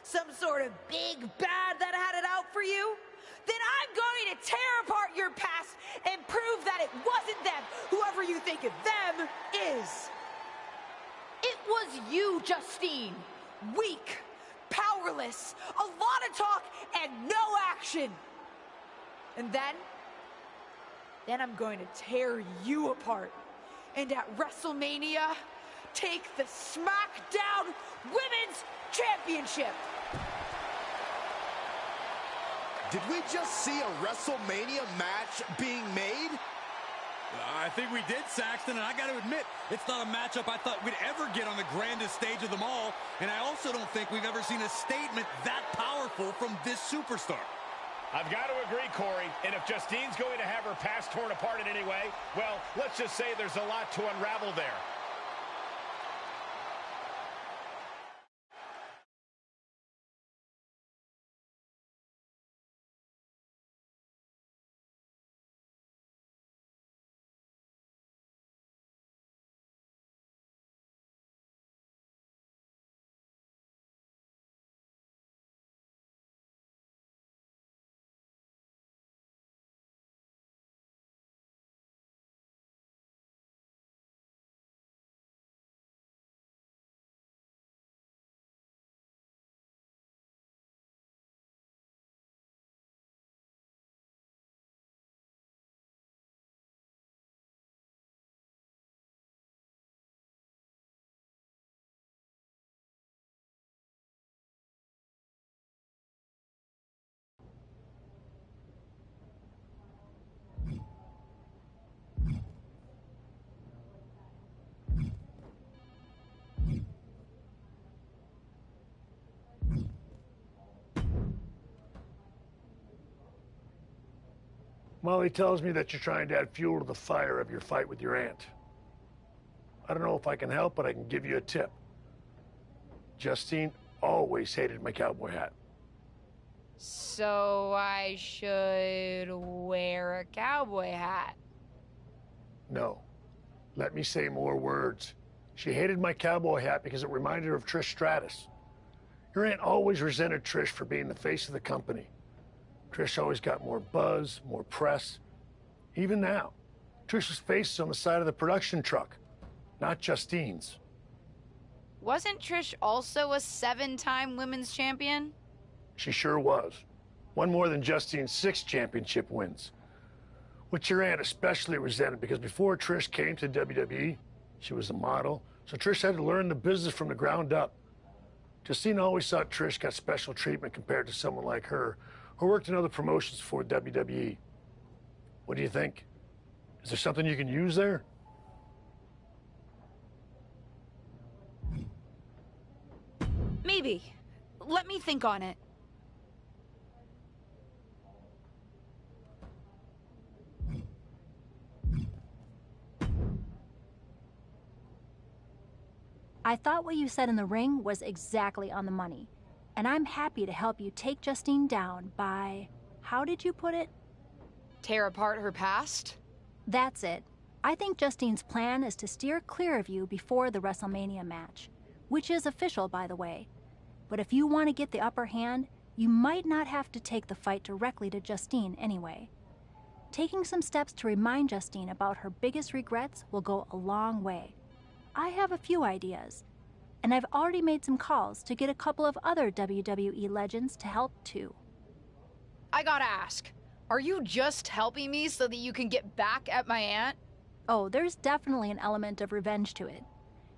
Some sort of big bad that had it out for you? Then I'm going to tear apart your past and prove that it wasn't them, whoever you think of them is. It was you, Justine. Weak, powerless, a lot of talk and no action. And then I'm going to tear you apart. And at WrestleMania, take the SmackDown Women's Championship. Did we just see a WrestleMania match being made? I think we did, Saxton, and I got to admit, it's not a matchup I thought we'd ever get on the grandest stage of them all, and I also don't think we've ever seen a statement that powerful from this superstar. I've got to agree, Corey, and if Justine's going to have her past torn apart in any way, well, let's just say there's a lot to unravel there. Molly tells me that you're trying to add fuel to the fire of your fight with your aunt. I don't know if I can help, but I can give you a tip. Justine always hated my cowboy hat. So I should wear a cowboy hat? No. Let me say more words. She hated my cowboy hat because it reminded her of Trish Stratus. Your aunt always resented Trish for being the face of the company. Trish always got more buzz, more press. Even now, Trish's face is on the side of the production truck, not Justine's. Wasn't Trish also a 7-time women's champion? She sure was. One more than Justine's 6 championship wins. Which your aunt especially resented because before Trish came to WWE, she was a model, so Trish had to learn the business from the ground up. Justine always thought Trish got special treatment compared to someone like her, who worked in other promotions for WWE. What do you think? Is there something you can use there? Maybe. Let me think on it. I thought what you said in the ring was exactly on the money, and I'm happy to help you take Justine down by, how did you put it? Tear apart her past? That's it. I think Justine's plan is to steer clear of you before the WrestleMania match, which is official, by the way. But if you want to get the upper hand, you might not have to take the fight directly to Justine anyway. Taking some steps to remind Justine about her biggest regrets will go a long way. I have a few ideas, and I've already made some calls to get a couple of other WWE legends to help too. I gotta ask, are you just helping me so that you can get back at my aunt? Oh, there's definitely an element of revenge to it.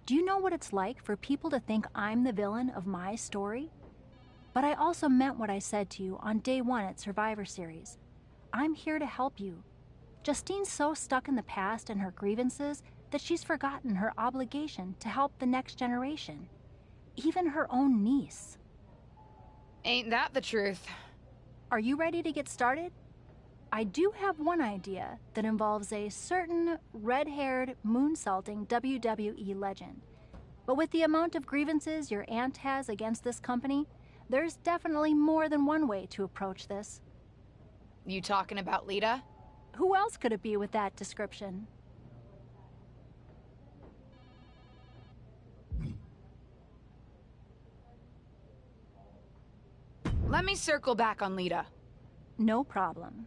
Do you know what it's like for people to think I'm the villain of my story? But I also meant what I said to you on day 1 at Survivor Series. I'm here to help you. Justine's so stuck in the past and her grievances that she's forgotten her obligation to help the next generation. Even her own niece. Ain't that the truth? Are you ready to get started? I do have one idea that involves a certain red-haired, moonsaulting WWE legend. But with the amount of grievances your aunt has against this company, there's definitely more than one way to approach this. You talking about Lita? Who else could it be with that description? Let me circle back on Lita. No problem.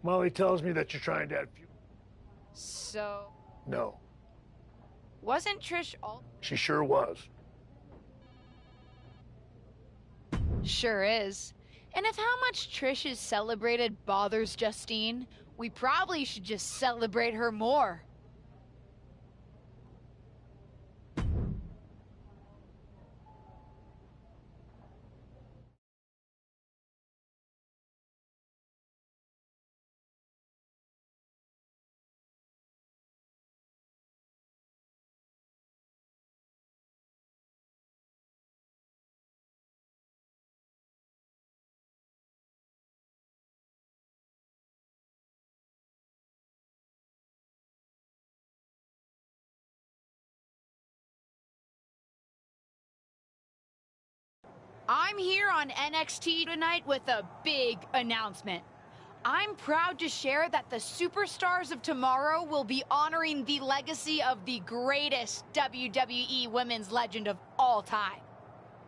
Molly tells me that you're trying to add fuel. So, No, wasn't Trish all... she sure was. Sure is. And if how much Trish is celebrated bothers Justine, we probably should just celebrate her more. I'm here on NXT tonight with a big announcement. I'm proud to share that the Superstars of Tomorrow will be honoring the legacy of the greatest WWE women's legend of all time.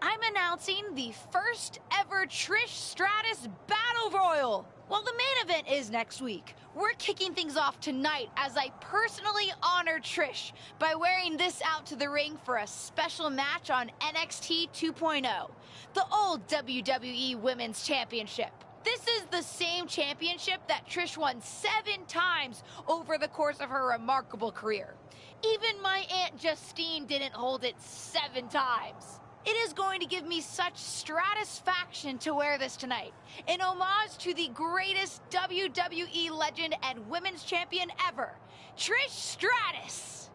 I'm announcing the first ever Trish Stratus Battle Royal. Well, the main event is next week. We're kicking things off tonight as I personally honor Trish by wearing this out to the ring for a special match on NXT 2.0, the old WWE Women's Championship. This is the same championship that Trish won 7 times over the course of her remarkable career. Even my Aunt Justine didn't hold it 7 times. It is going to give me such stratisfaction to wear this tonight, in homage to the greatest WWE legend and women's champion ever, Trish Stratus.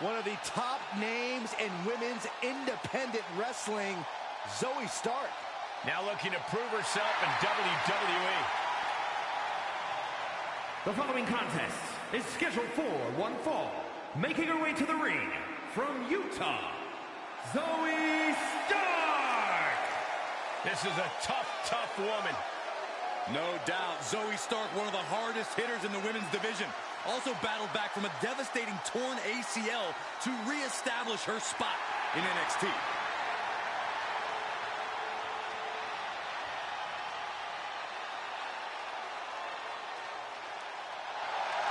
One of the top names in women's independent wrestling, Zoe Stark. Now looking to prove herself in WWE. The following contest is scheduled for one fall. Making her way to the ring from Utah, Zoe Stark. This is a tough woman. No doubt, Zoe Stark, one of the hardest hitters in the women's division. Also battled back from a devastating torn ACL to reestablish her spot in NXT.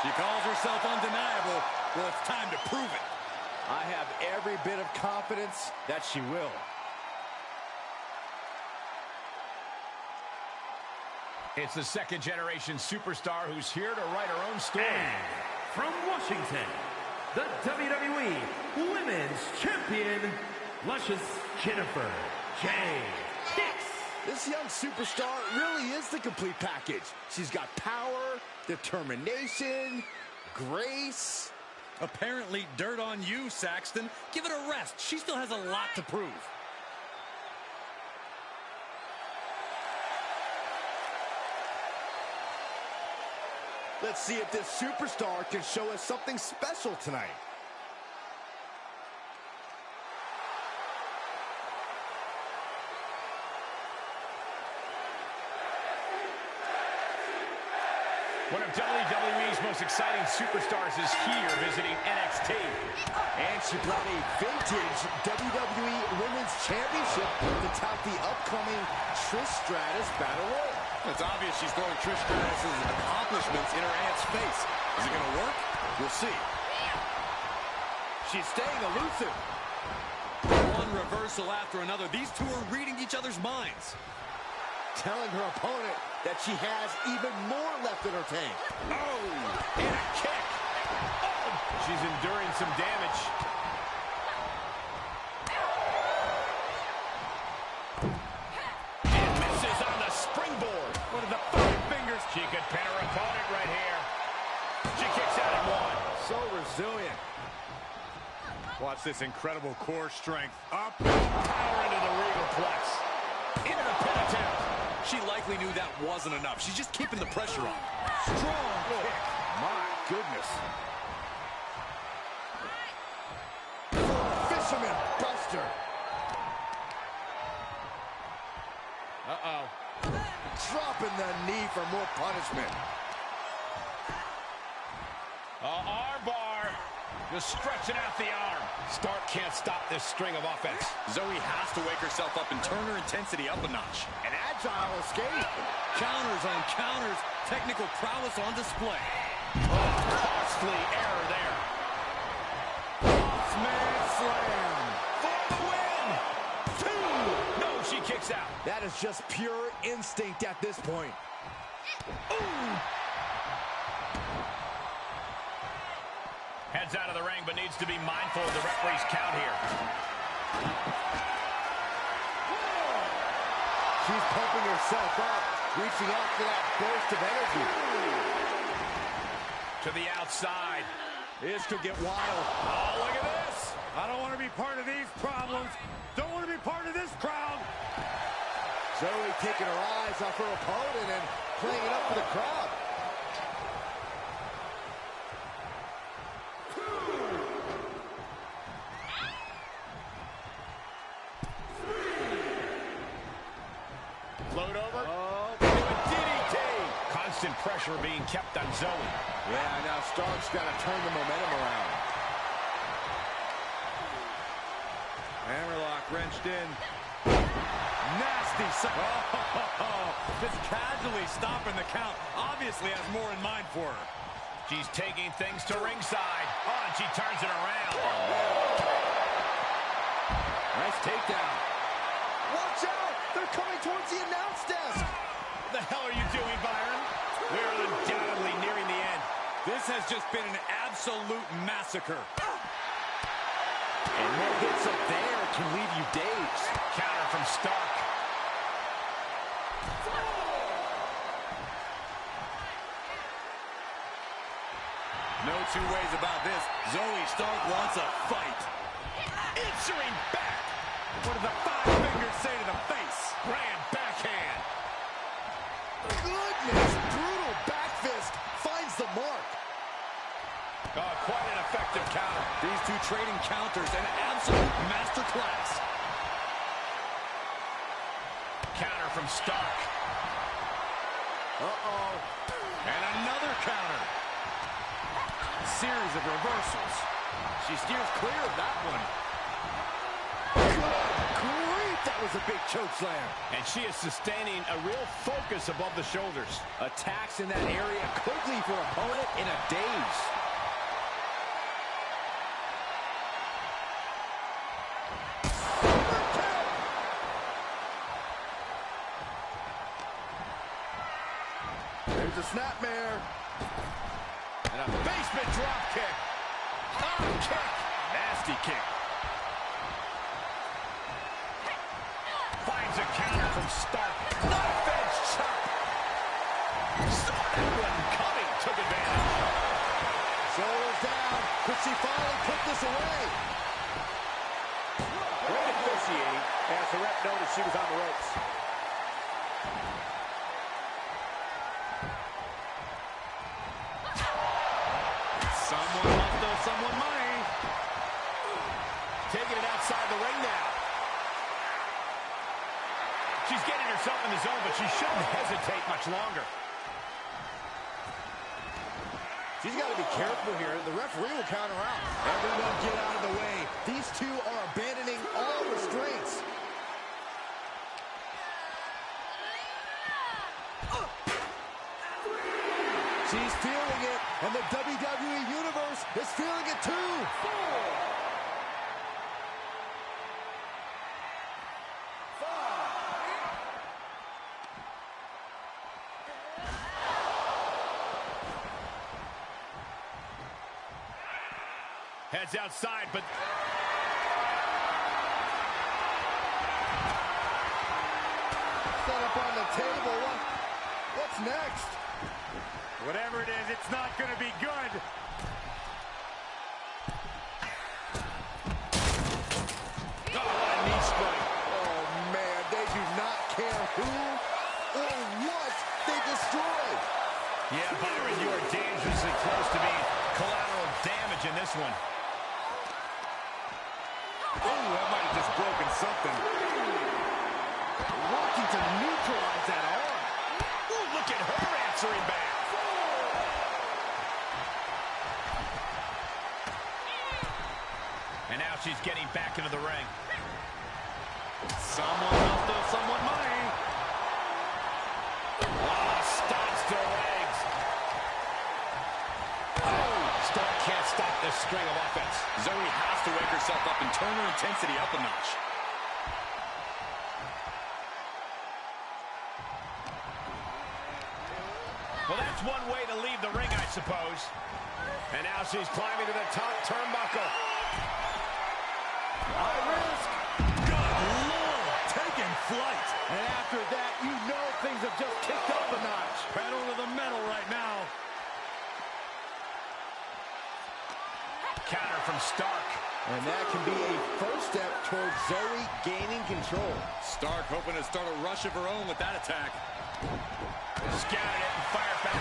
She calls herself undeniable. Well, it's time to prove it. I have every bit of confidence that she will. It's the second-generation superstar who's here to write her own story. And from Washington, the WWE Women's Champion, Luscious Jennifer J. Hicks. This young superstar really is the complete package. She's got power, determination, grace. Apparently, dirt on you, Saxton. Give it a rest. She still has a lot to prove. Let's see if this superstar can show us something special tonight. One of WWE's most exciting superstars is here visiting NXT. And she brought a vintage WWE Women's Championship to top the upcoming Trish Stratus Battle Royal. It's obvious she's throwing Trish Stratus' accomplishments in her aunt's face. Is it going to work? We'll see. She's staying elusive. One reversal after another. These two are reading each other's minds. Telling her opponent that she has even more left in her tank. Oh, and a kick. some damage. And misses on the springboard. What are the 5 fingers? She could pin her opponent right here. She kicks out at 1. So resilient. Watch this incredible core strength. Up. Power into the regal plex. Into the pin attempt. She likely knew that wasn't enough. She's just keeping the pressure on. Strong kick. My goodness. Fisherman buster. Uh-oh. Dropping the knee for more punishment. Arm bar. Just stretching out the arm. Stark can't stop this string of offense. Zoe has to wake herself up and turn her intensity up a notch. An agile escape. Counters on counters. Technical prowess on display. Costly error there. Bossman slam. For the win. 2. No, she kicks out. That is just pure instinct at this point. Ooh. Heads out of the ring, but needs to be mindful of the referee's count here. She's pumping herself up, reaching out for that burst of energy. To the outside. This could get wild. Oh, look at this. I don't want to be part of these problems. Don't want to be part of this crowd. Zoe taking her eyes off her opponent and playing it up for the crowd. Float over. Oh, a DDT. Constant pressure being kept on Zoe. Yeah, now Stark's got to turn the momentum around. Hammerlock wrenched in. Nasty. Just casually stopping the count. Obviously has more in mind for her. She's taking things to ringside. Oh, and she turns it around. Nice takedown. Watch out! They're coming towards the announce desk. What the hell are you doing, Byron? We're undoubtedly nearing the end. This has just been an absolute massacre. And more hits up there can leave you dazed. Counter from Stark. No two ways about this. Zoe Stark wants a fight. Answering back. What do the 5 fingers say to the face? Grand backhand. Goodness, brutal back fist finds the mark. Oh, quite an effective counter. These two trading counters, an absolute masterclass. Counter from Stark. Uh-oh. And another counter. Series of reversals. She steers clear of that one. Good grief, that was a big choke slam. And she is sustaining a real focus above the shoulders. Attacks in that area could leave her opponent in a daze. There's a snapmare. And a basement drop kick. Arm kick. Nasty kick. Finds a counter from Stark. Knife edge chop. Saw that one coming. Took advantage. Shoulders down. Could she finally put this away? Great officiating as the ref noticed she was on the ropes. Someone must owe someone money. Taking it outside the ring now. She's getting herself in the zone, but she shouldn't hesitate much longer. She's got to be careful here. The referee will count her out. Everyone get out of the way. These two are abandoning all restraints. She's feeling it, and the WWE Universe is feeling it too. 4, 5. Heads outside, but... Set up on the table. What's next? Whatever it is, it's not going to be good. Oh, what a knee strike. Oh, man, they do not care who or what they destroy. Yeah, Byron, you are dangerously close to being collateral damage in this one. Oh, that might have just broken something. Working to neutralize that arm. Ooh, look at her answering back. And now she's getting back into the ring. Someone must owe someone money. Oh, stops to legs. Oh, Stark can't stop this string of offense. Zoe has to wake herself up and turn her intensity up a notch. Well, that's one way to leave the ring, I suppose. And now she's climbing to the top turnbuckle. High risk. Good Lord, taking flight. And after that, you know things have just kicked up a notch. Pedal to the metal right now. Counter from Stark. And that can be a first step towards Zoe gaining control. Stark hoping to start a rush of her own with that attack. Scouted it and fired back.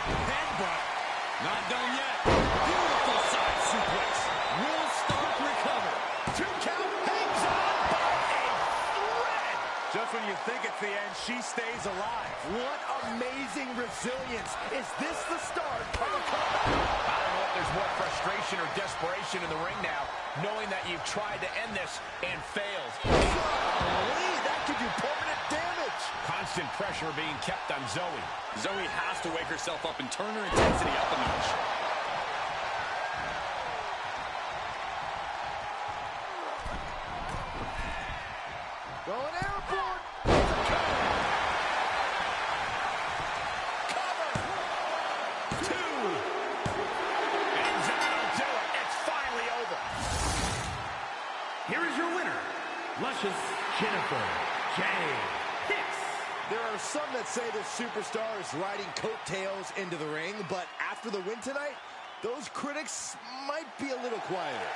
Headbutt. Not done yet. Beautiful side suplex. Will Stark recover? 2 count. Hangs on by a thread. Just when you think it's the end, she stays alive. What amazing resilience. Is this the start of a comeback? I don't know if there's more frustration or desperation in the ring now, knowing that you've tried to end this and failed. Golly, that could do permanent damage. Constant pressure being kept on Zoe. Zoe has to wake herself up and turn her intensity up a notch. Going airborne. Cover. 2. And that'll do it. It's finally over. Here is your winner, Luscious Jennifer J. Hicks. There are some that say the superstar is riding coattails into the ring, but after the win tonight, those critics might be a little quieter.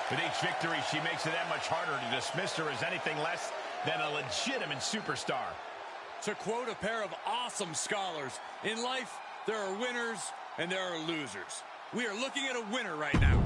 With each victory, she makes it that much harder to dismiss her as anything less than a legitimate superstar. To quote a pair of awesome scholars, in life, there are winners and there are losers. We are looking at a winner right now.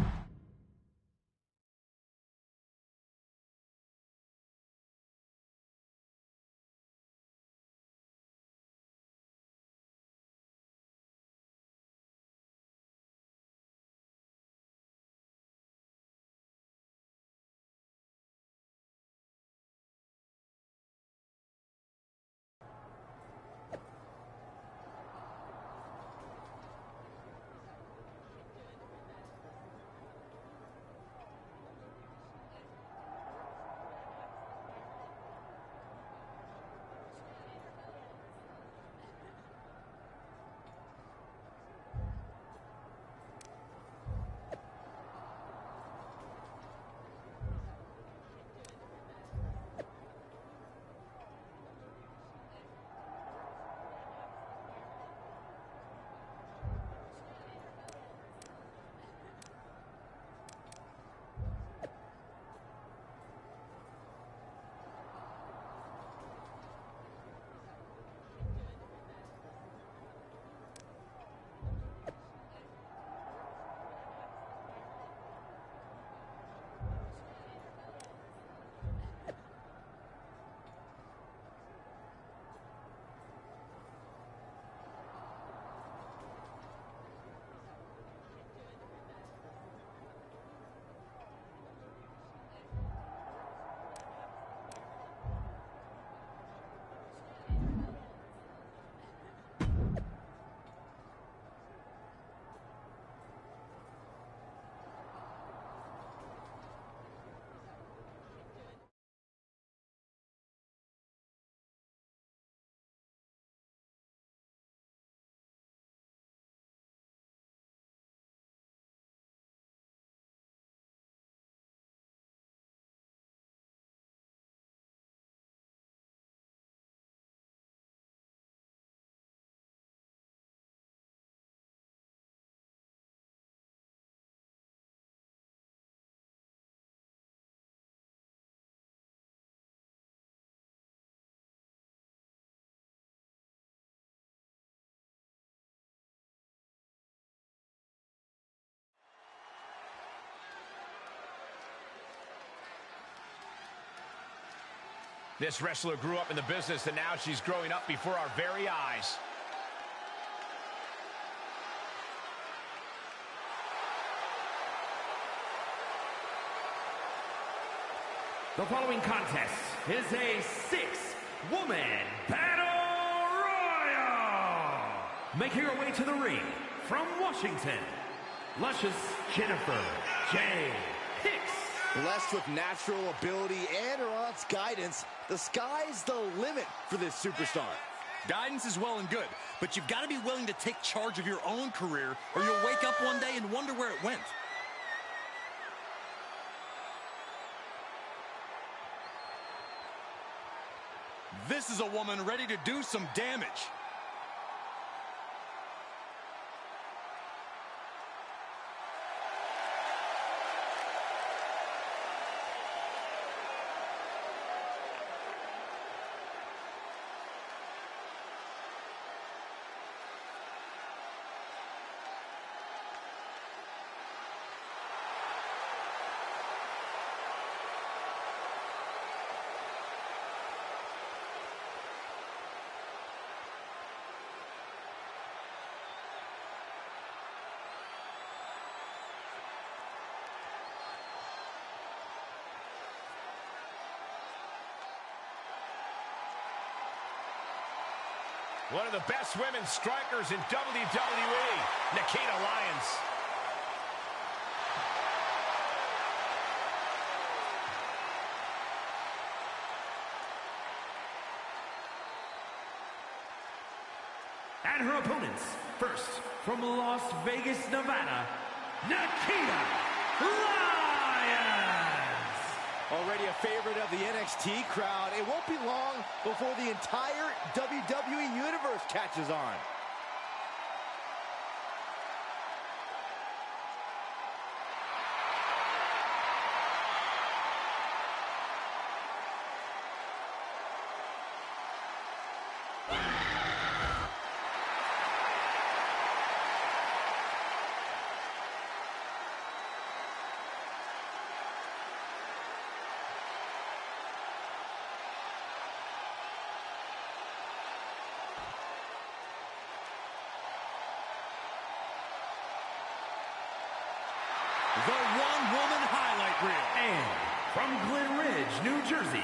This wrestler grew up in the business, and now she's growing up before our very eyes. The following contest is a six-woman battle royal. Making her way to the ring from Washington, Luscious Jennifer J. Hicks. Blessed with natural ability and her aunt's guidance, the sky's the limit for this superstar. Guidance is well and good, but you've got to be willing to take charge of your own career, or you'll wake up one day and wonder where it went. This is a woman ready to do some damage. One of the best women's strikers in WWE, Nikita Lyons. And her opponents, first from Las Vegas, Nevada, Nikita Lyons. Already a favorite of the NXT crowd, it won't be long before the entire WWE Universe catches on. The one-woman highlight reel. And from Glen Ridge, New Jersey,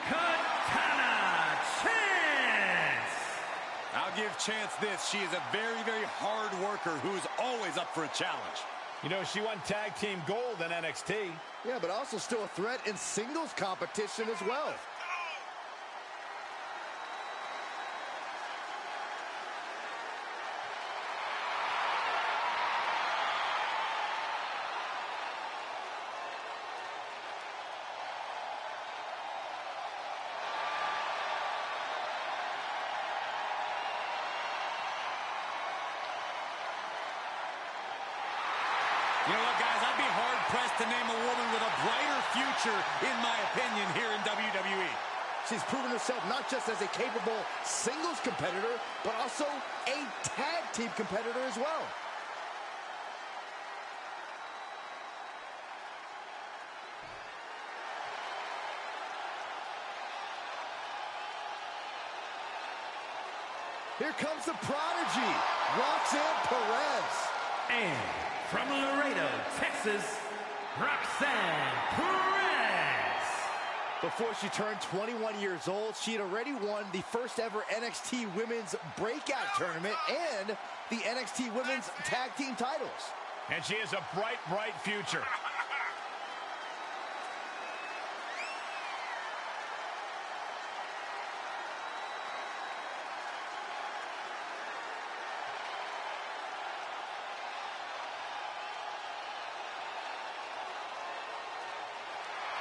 Katana Chance. I'll give Chance this. She is a very, very hard worker who is always up for a challenge. You know, she won tag team gold in NXT. Yeah, but also still a threat in singles competition as well. You know what, guys? I'd be hard-pressed to name a woman with a brighter future, in my opinion, here in WWE. She's proven herself not just as a capable singles competitor, but also a tag team competitor as well. Here comes the prodigy, Roxanne Perez. And from Laredo, Texas, Roxanne Perez. Before she turned 21 years old, she had already won the first ever NXT Women's Breakout Tournament and the NXT Women's Tag Team titles. And she has a bright, bright future.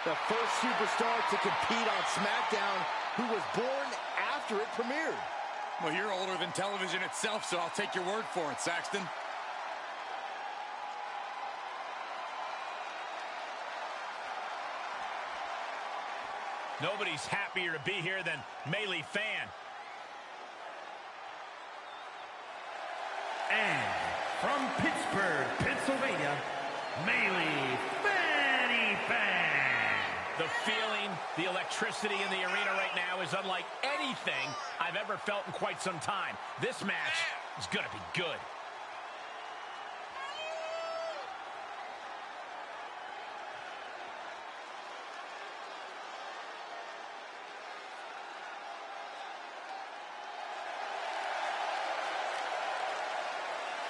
The first superstar to compete on SmackDown who was born after it premiered. Well, you're older than television itself, so I'll take your word for it, Saxton. Nobody's happier to be here than Melee Fan. And from Pittsburgh, Pennsylvania, Melee Fan. The feeling, the electricity in the arena right is unlike anything I've ever felt in quite some time. This match is going to be good.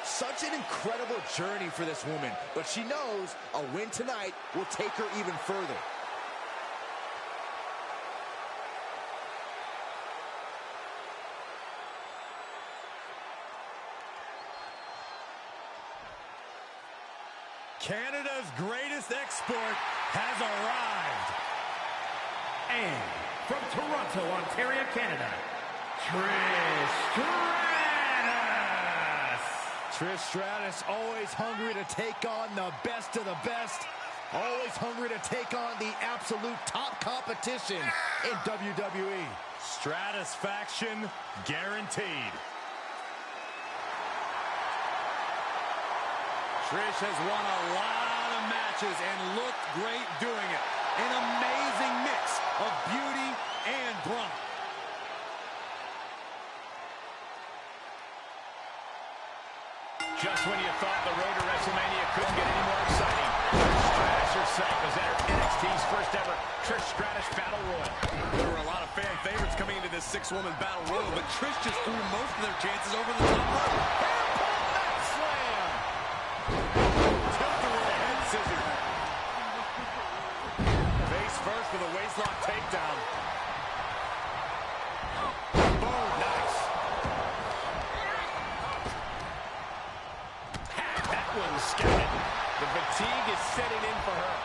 Such an incredible journey for this woman, but she knows a win tonight will take her even further. Canada's greatest export has arrived. And from Toronto, Ontario, Canada, Trish Stratus. Trish Stratus always hungry to take on the best of the best. Always hungry to take on the absolute top competition in WWE. Stratisfaction guaranteed. Trish has won a lot of matches and looked great doing it. An amazing mix of beauty and brawn. Just when you thought the road to WrestleMania couldn't get any more exciting, Trish Stratus herself has entered NXT's first ever Trish Stratus Battle Royal. There were a lot of fan favorites coming into this six-woman Battle Royal, but Trish just threw most of their chances over the top rope. Face first with a waistlock takedown. Boom, nice. That one scattered. The fatigue is setting in for her.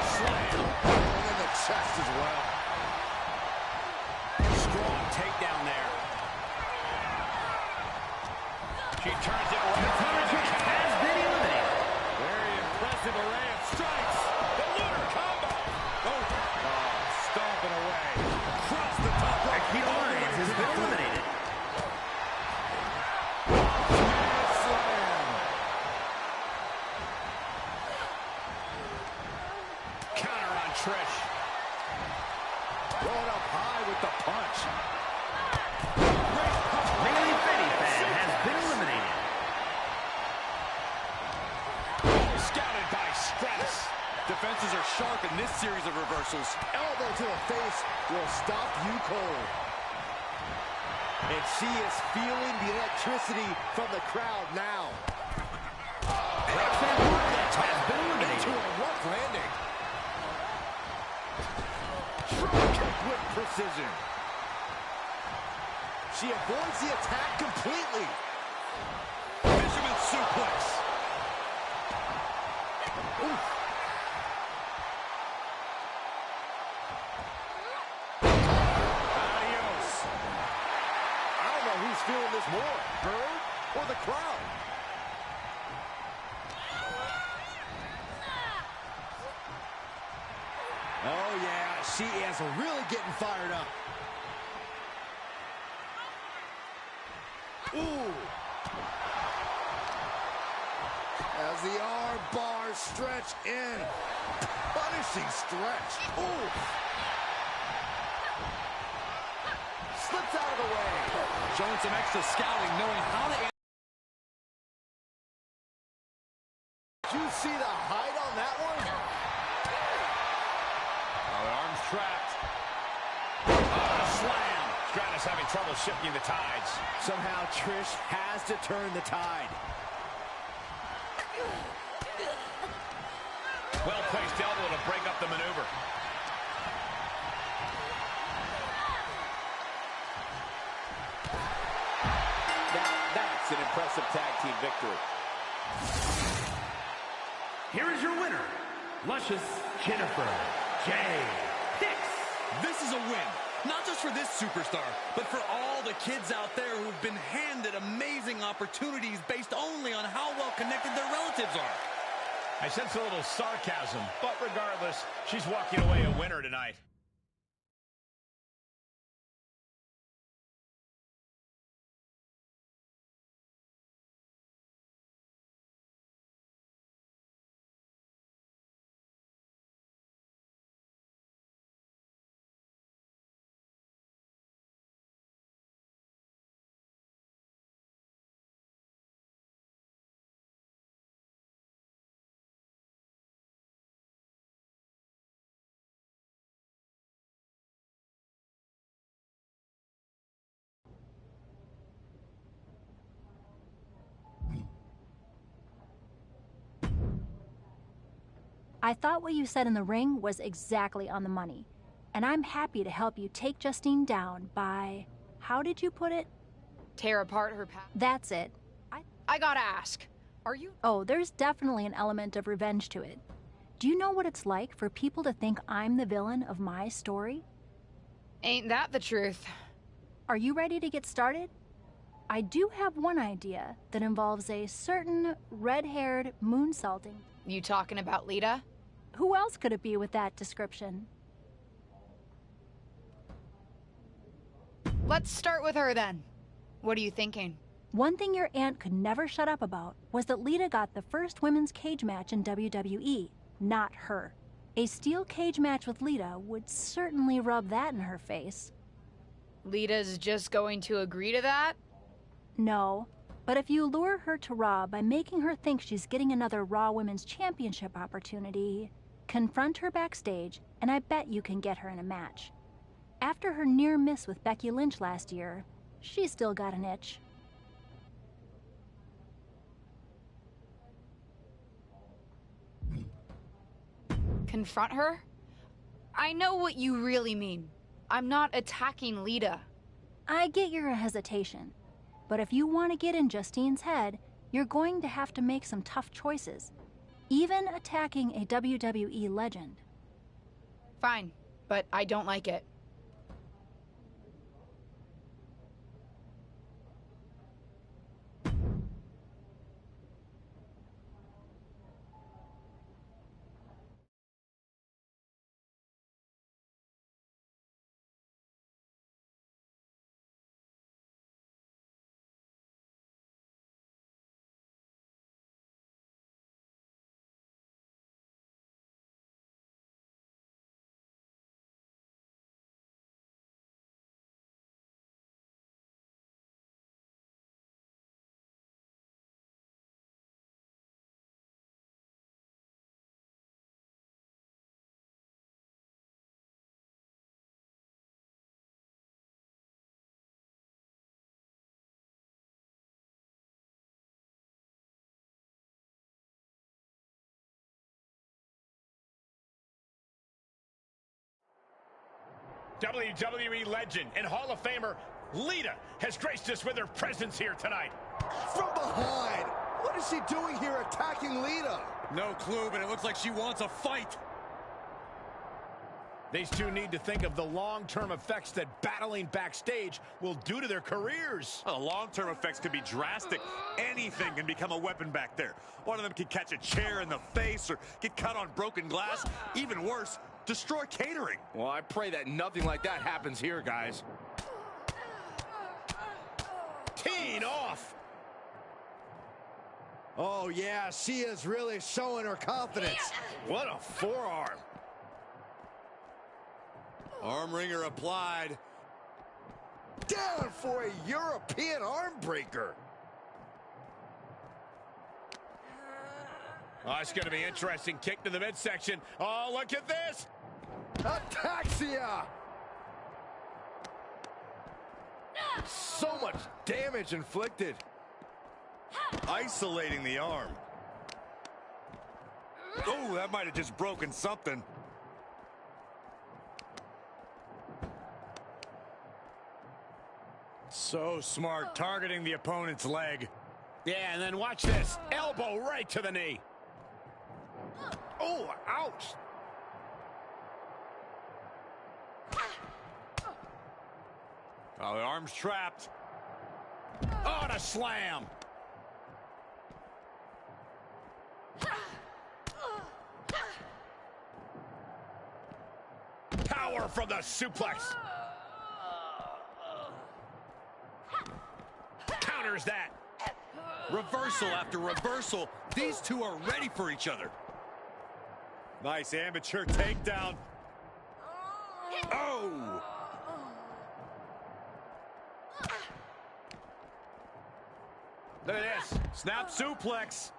Slam. And in the chest as well. Strong takedown there. She turns it around. Has been eliminated. Very impressive array of strikes. The lunar combo. Oh, stomping away. Cross the top rope. Akita Lyons has been eliminated. Slam. Counter on Trish. Going up high with the punch. Bailey Fetty fan has been eliminated. Scouted by Stratus. Defenses are sharp in this series of reversals. Elbow to the face will stop you cold. And she is feeling the electricity from the crowd now. Roxanne Barkley has been Into eliminated. a rough landing. Drop kick with precision. She avoids the attack completely. Fisherman suplex. Oof. Adios. I don't know who's feeling this more, her or the crowd. Oh yeah, she is really getting fired up. Ooh. As the arm bars stretch in. Punishing stretch. Ooh. Slips out of the way. Showing some extra scouting, knowing how to... Did you see the height on that one? Oh, the arm's trapped. Oh, slam. Stratus having trouble shifting the tides. Somehow Trish has to turn the tide. Well-placed elbow to break up the maneuver. That's an impressive tag team victory. Here is your winner, Luscious Jennifer J. Hicks. This is a win, not just for this superstar, but for all the kids out there who've been handed amazing opportunities based only on how well connected their relatives are. I sense a little sarcasm, but regardless, she's walking away a winner tonight. I thought what you said in the ring was exactly on the money, and I'm happy to help you take Justine down by, how did you put it? Tear apart her past. That's it. I gotta ask, are you? Oh, there's definitely an element of revenge to it. Do you know what it's like for people to think I'm the villain of my story? Ain't that the truth? Are you ready to get started? I do have one idea that involves a certain red-haired moonsaulting. You talking about Lita? Who else could it be with that description? Let's start with her then. What are you thinking? One thing your aunt could never shut up about was that Lita got the first women's cage match in WWE, not her. A steel cage match with Lita would certainly rub that in her face. Lita's just going to agree to that? No, but if you lure her to Raw by making her think she's getting another Raw Women's Championship opportunity, confront her backstage, and I bet you can get her in a match. After her near miss with Becky Lynch last year, she's still got an itch. Confront her? I know what you really mean. I'm not attacking Lita. I get your hesitation, but if you want to get in Justine's head, you're going to have to make some tough choices, even attacking a WWE legend. Fine, but I don't like it. WWE legend and Hall of Famer Lita has graced us with her presence here tonight. From behind! What is she doing here attacking Lita? No clue, but it looks like she wants a fight. These two need to think of the long-term effects that battling backstage will do to their careers. Well, the long-term effects could be drastic. Anything can become a weapon back there. One of them can catch a chair in the face or get cut on broken glass. Even worse, destroy catering. Well, I pray that nothing like that happens here, guys. Teeing off. Oh, yeah, she is really showing her confidence. What a forearm. Arm wringer applied. Down for a European arm breaker. Oh, it's going to be interesting. Kick to the midsection. Oh, look at this. Ataxia. So much damage inflicted. Isolating the arm. Oh, that might have just broken something. So smart, targeting the opponent's leg. Yeah, and then watch this. Elbow right to the knee. Oh, ouch. Oh, the arm's trapped. Oh, and a slam. Power from the suplex. Counters that. Reversal after reversal. These two are ready for each other. Nice amateur takedown. Oh! Look at this. Snap suplex.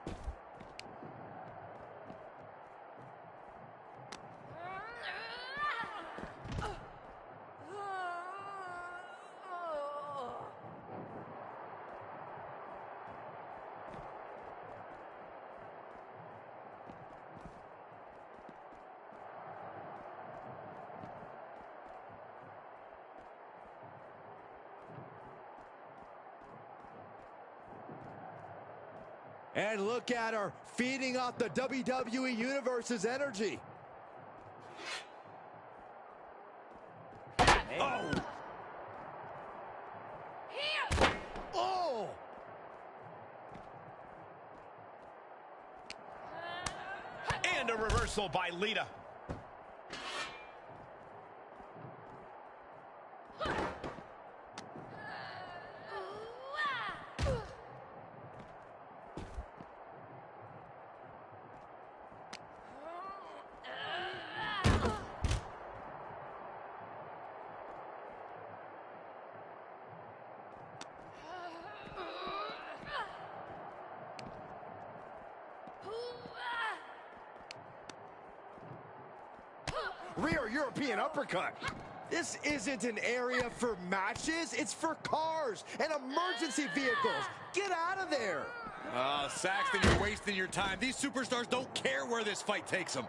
And look at her, feeding off the WWE Universe's energy. Oh! Oh! And a reversal by Lita. Rear European uppercut. This isn't an area for matches, it's for cars and emergency vehicles. Get out of there. Saxton, you're wasting your time. These superstars don't care where this fight takes them.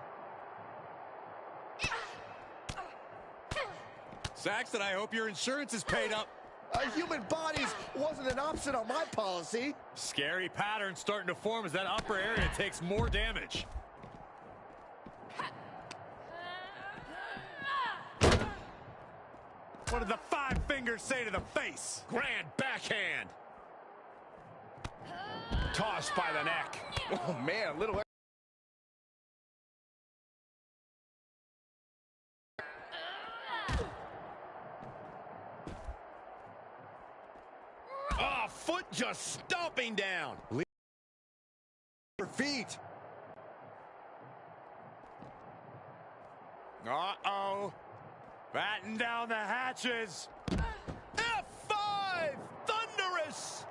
Saxton, I hope your insurance is paid up. Human bodies wasn't an option on my policy. Scary pattern starting to form as that upper area takes more damage. What did the 5 fingers say to the face? Grand backhand. Tossed by the neck. Oh, man, little... Oh, foot just stomping down. Her feet. Uh-oh. Batten down the hatches. F5! Thunderous!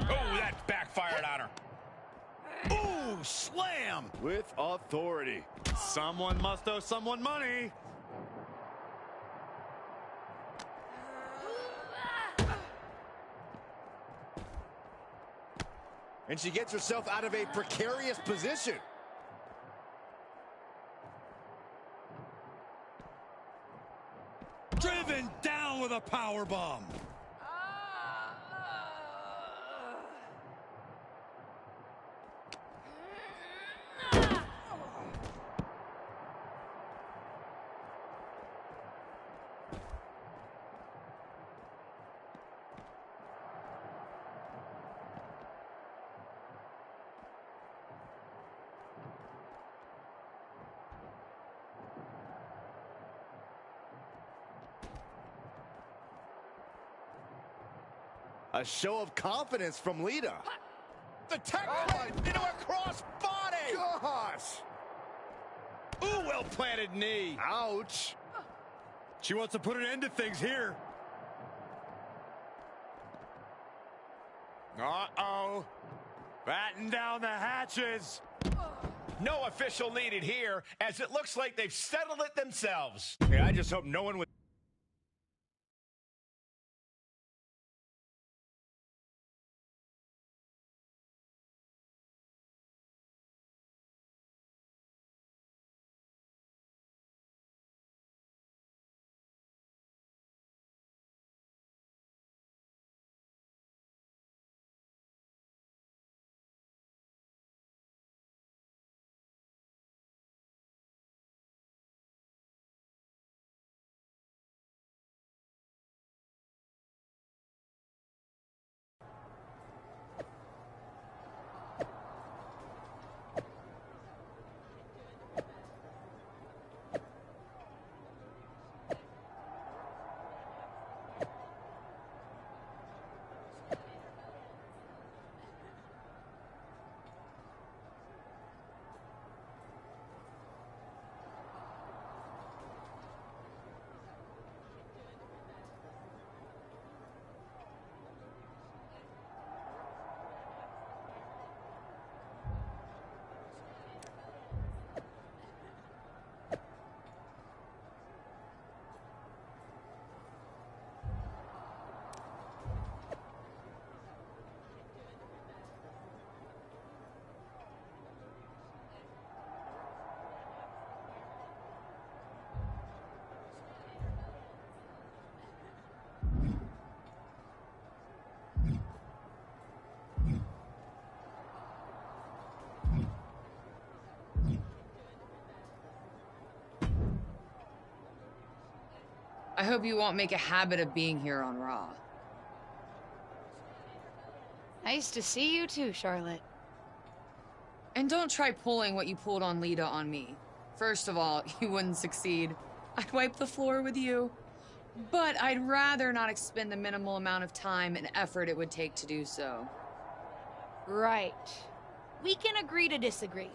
Oh, that backfired on her. Ooh, slam! With authority. Someone must owe someone money. And she gets herself out of a precarious position. Driven down with a power bomb. A show of confidence from Lita. The tech right into a cross body. Gosh. Ooh, well planted knee. Ouch. She wants to put an end to things here. Uh-oh. Batten down the hatches. No official needed here, as it looks like they've settled it themselves. Yeah, I just hope no one would I hope you won't make a habit of being here on Raw. Nice to see you too, Charlotte. And don't try pulling what you pulled on Lita on me. First of all, you wouldn't succeed. I'd wipe the floor with you. But I'd rather not expend the minimal amount of time and effort it would take to do so. Right. We can agree to disagree.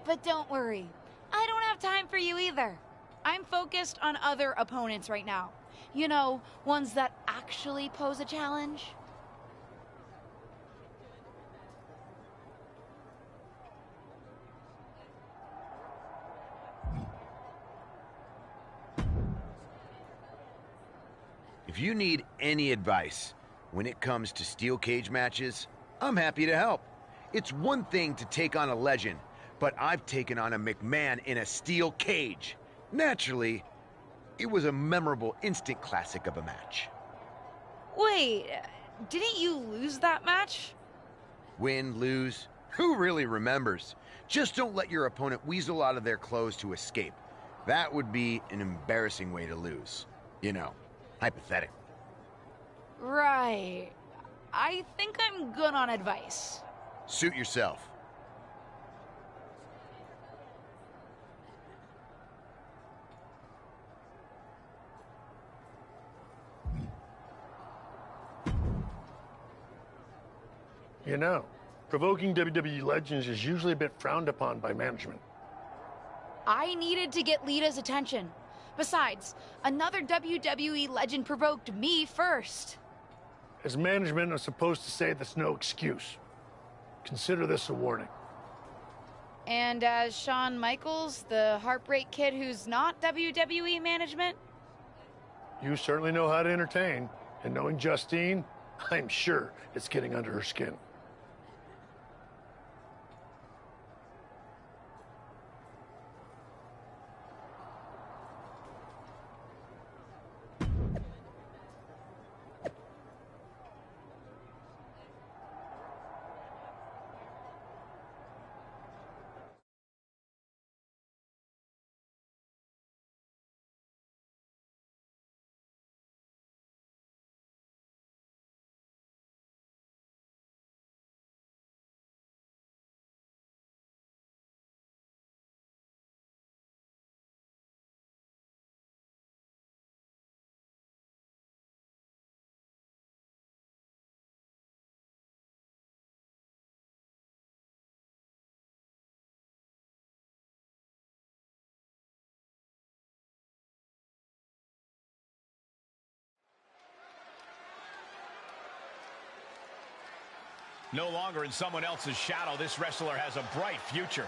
But don't worry, I don't have time for you either. I'm focused on other opponents right now. You know, ones that actually pose a challenge. If you need any advice when it comes to steel cage matches, I'm happy to help. It's one thing to take on a legend, but I've taken on a McMahon in a steel cage. Naturally, it was a memorable instant classic of a match. Wait, didn't you lose that match? Win, lose, who really remembers? Just don't let your opponent weasel out of their clothes to escape. That would be an embarrassing way to lose. You know. Hypothetical. Right. I think I'm good on advice. Suit yourself. You know, provoking WWE legends is usually a bit frowned upon by management. I needed to get Lita's attention. Besides, another WWE legend provoked me first. As management, I'm supposed to say that's no excuse. Consider this a warning. And as Shawn Michaels, the Heartbreak Kid who's not WWE management? You certainly know how to entertain, and knowing Justine, I'm sure it's getting under her skin. No longer in someone else's shadow, this wrestler has a bright future.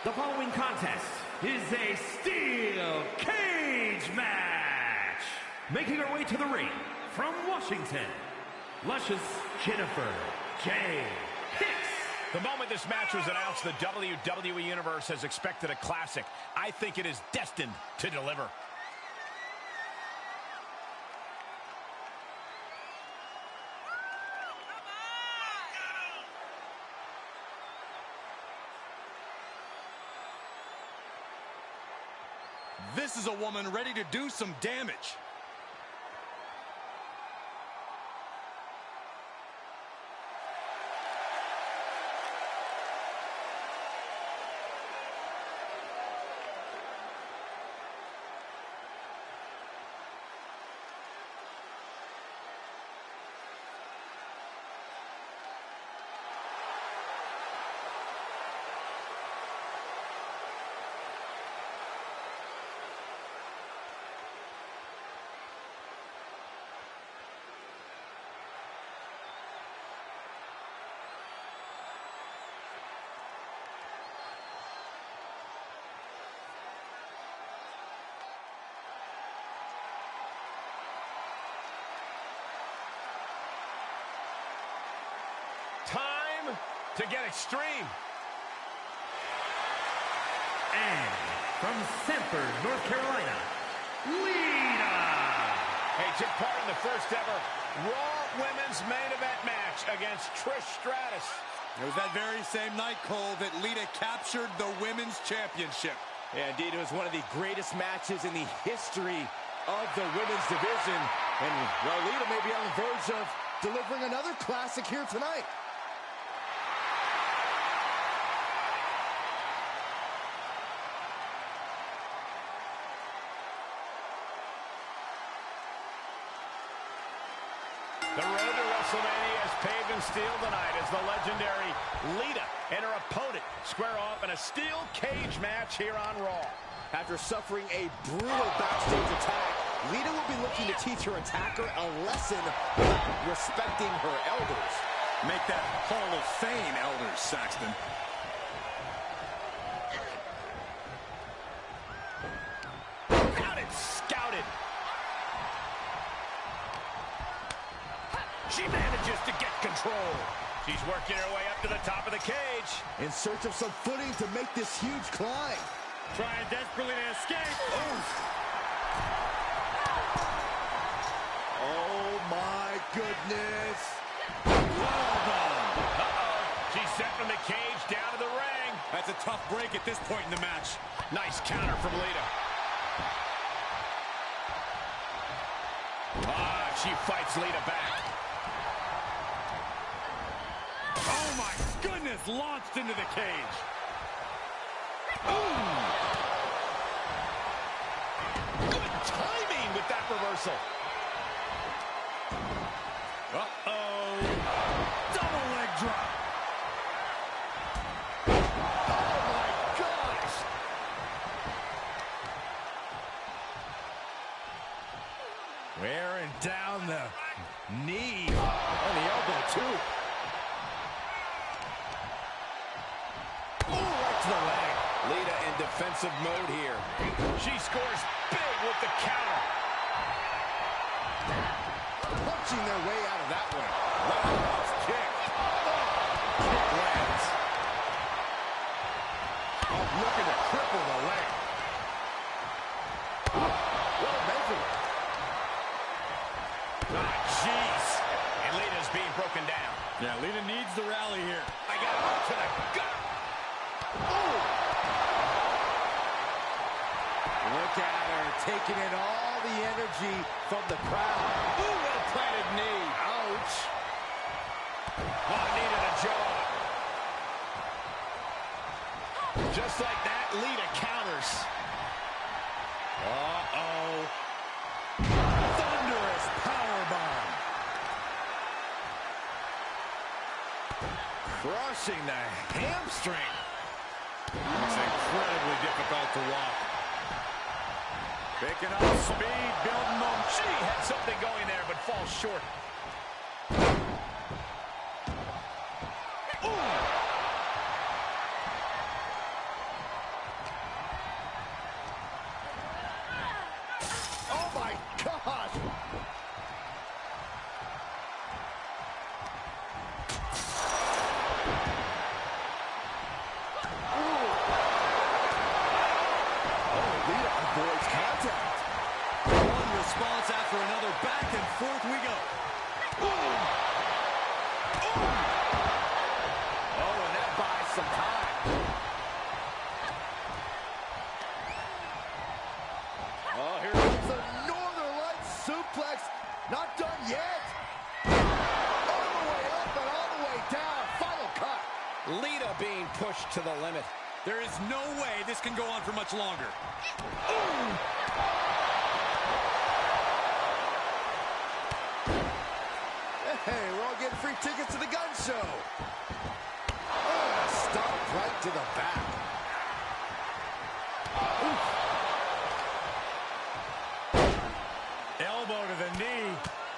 The following contest is a steel cage match. Making her way to the ring from Washington, Luscious Jennifer J. Hicks. The moment this match was announced, the WWE Universe has expected a classic. I think it is destined to deliver. This is a woman ready to do some damage. Time to get extreme. And from Sanford, North Carolina, Lita. Hey, took part in the first ever Raw women's main event match against Trish Stratus. It was that very same night, Cole, that Lita captured the Women's Championship. Yeah, indeed, it was one of the greatest matches in the history of the women's division. And, well, Lita may be on the verge of delivering another classic here tonight. The road to WrestleMania is paved in steel tonight as the legendary Lita and her opponent square off in a steel cage match here on Raw. After suffering a brutal backstage attack, Lita will be looking to teach her attacker a lesson about respecting her elders. Make that Hall of Fame, Elders, Saxton. Got it, scouted. She manages to get control. She's working her way up to the top of the cage. In search of some footing to make this huge climb. Trying desperately to escape. Oh my goodness. Well done. She's sent from the cage down to the ring. That's a tough break at this point in the match. Nice counter from Lita. She fights Lita back. Oh my goodness, launched into the cage. Good timing with that reversal. Uh-oh. Double leg drop. Oh my gosh. Wearing down the knee. And the elbow, too. Right to the leg. Lita in defensive mode here. She scores big with the counter. Punching their way out of that one. Roundhouse kick. Kick lands. Looking to cripple the leg. Well measured. Jeez. And Lita's being broken down. Yeah, Lita needs the rally here. I got her to the gut. Look at her, taking in all the energy from the crowd. Well-planted knee. Ouch. Knee to the jaw. Just like that, Lita counters. Uh-oh. Thunderous powerbomb. Crushing the hamstring. It's incredibly difficult to walk. Picking up speed, building momentum. She had something going there, but falls short. Oh my gosh. Lita avoids contact. One response after another. Back and forth we go. Oh, and that buys some time. Oh, here comes the Northern Lights suplex. Not done yet. All the way up and all the way down. Final cut. Lita being pushed to the limit. There is no way this can go on for much longer. Hey, we're all getting free tickets to the gun show. Oh, stop right to the back. Elbow to the knee,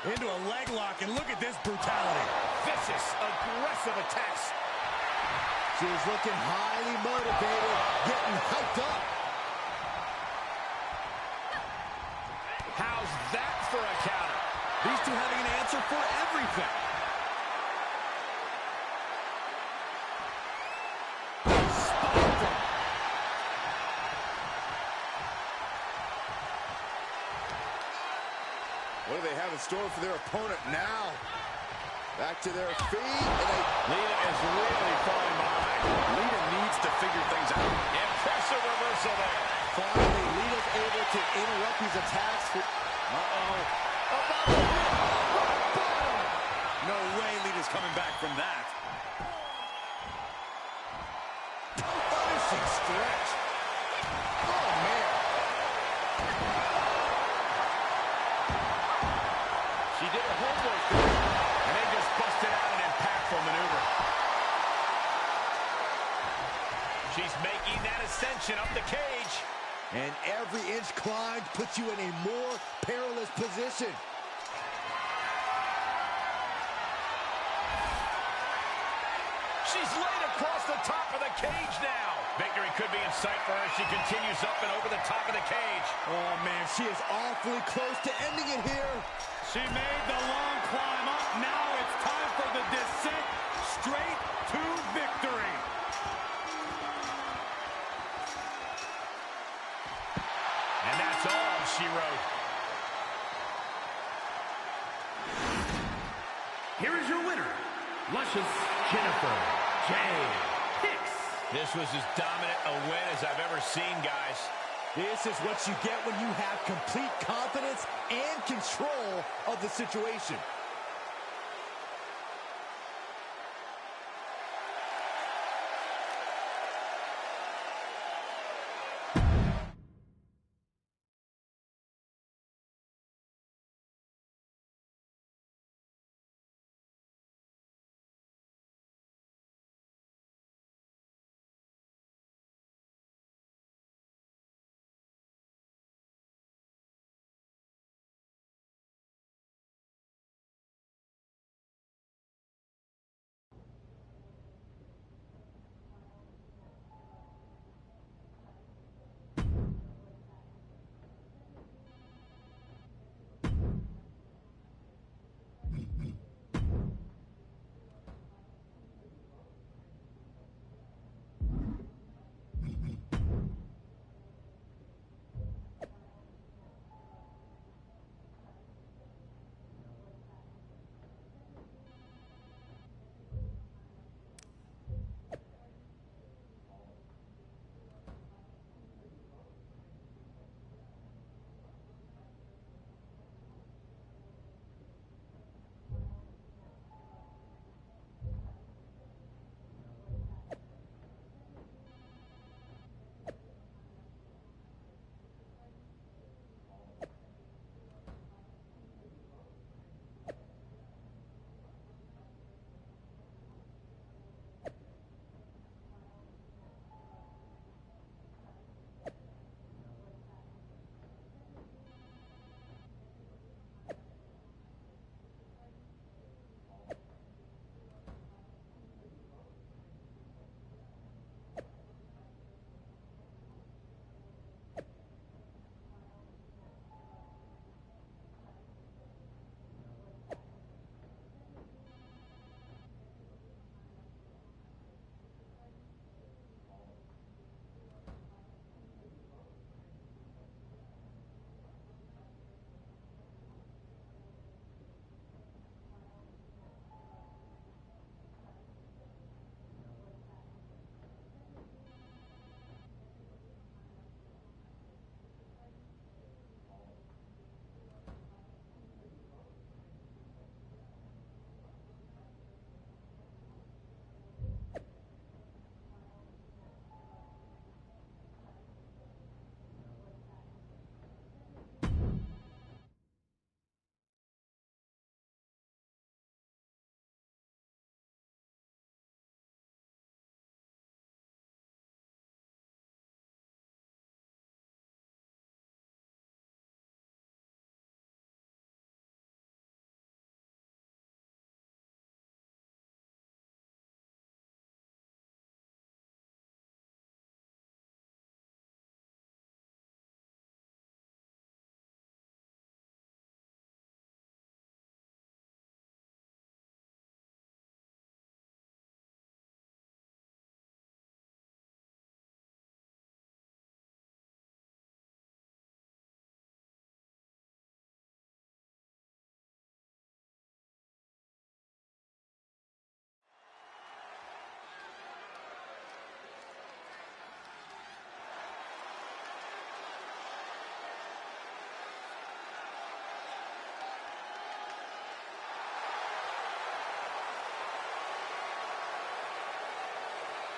into a leg lock, and look at this brutality. Vicious, aggressive attacks. She's looking highly motivated, getting hyped up. How's that for a counter? These two having an answer for everything. What do they have in store for their opponent now? Back to their feet. And Lita is really falling behind. Lita needs to figure things out. Impressive reversal there. Finally, Lita's able to interrupt these attacks. No way Lita's coming back from that. Finishing stretch. Oh, man. She did her homework there, and they just busted out an impactful maneuver. She's making that ascension up the cage. And every inch climbed puts you in a more perilous position. She's laid across the top of the cage now. Victory could be in sight for her as she continues up and over the top of the cage. Oh, man, she is awfully close to ending it here. She made the long climb up. Now it's time for the descent straight to victory. And that's all she wrote. Here is your winner, Luscious Jennifer J. Hicks. This was as dominant a win as I've ever seen, guys. This is what you get when you have complete confidence and control of the situation.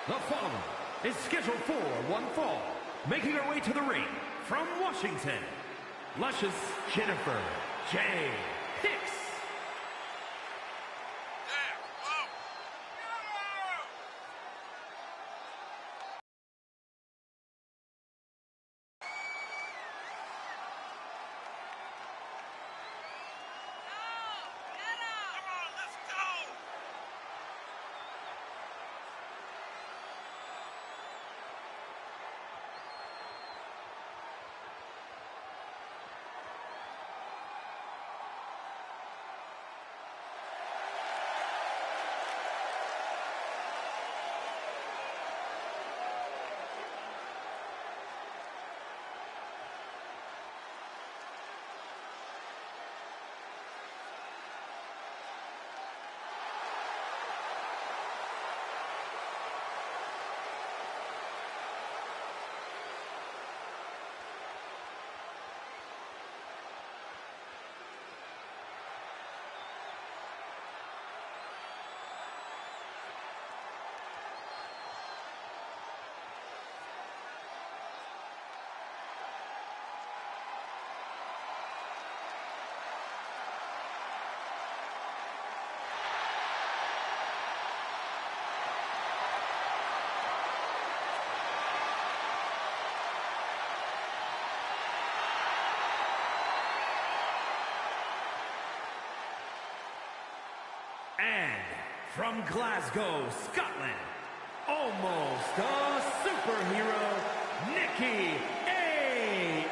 The following is scheduled for one fall, making her way to the ring from Washington, Luscious Jennifer J. Hicks. And from Glasgow, Scotland, almost a superhero, Nikki A.S.H.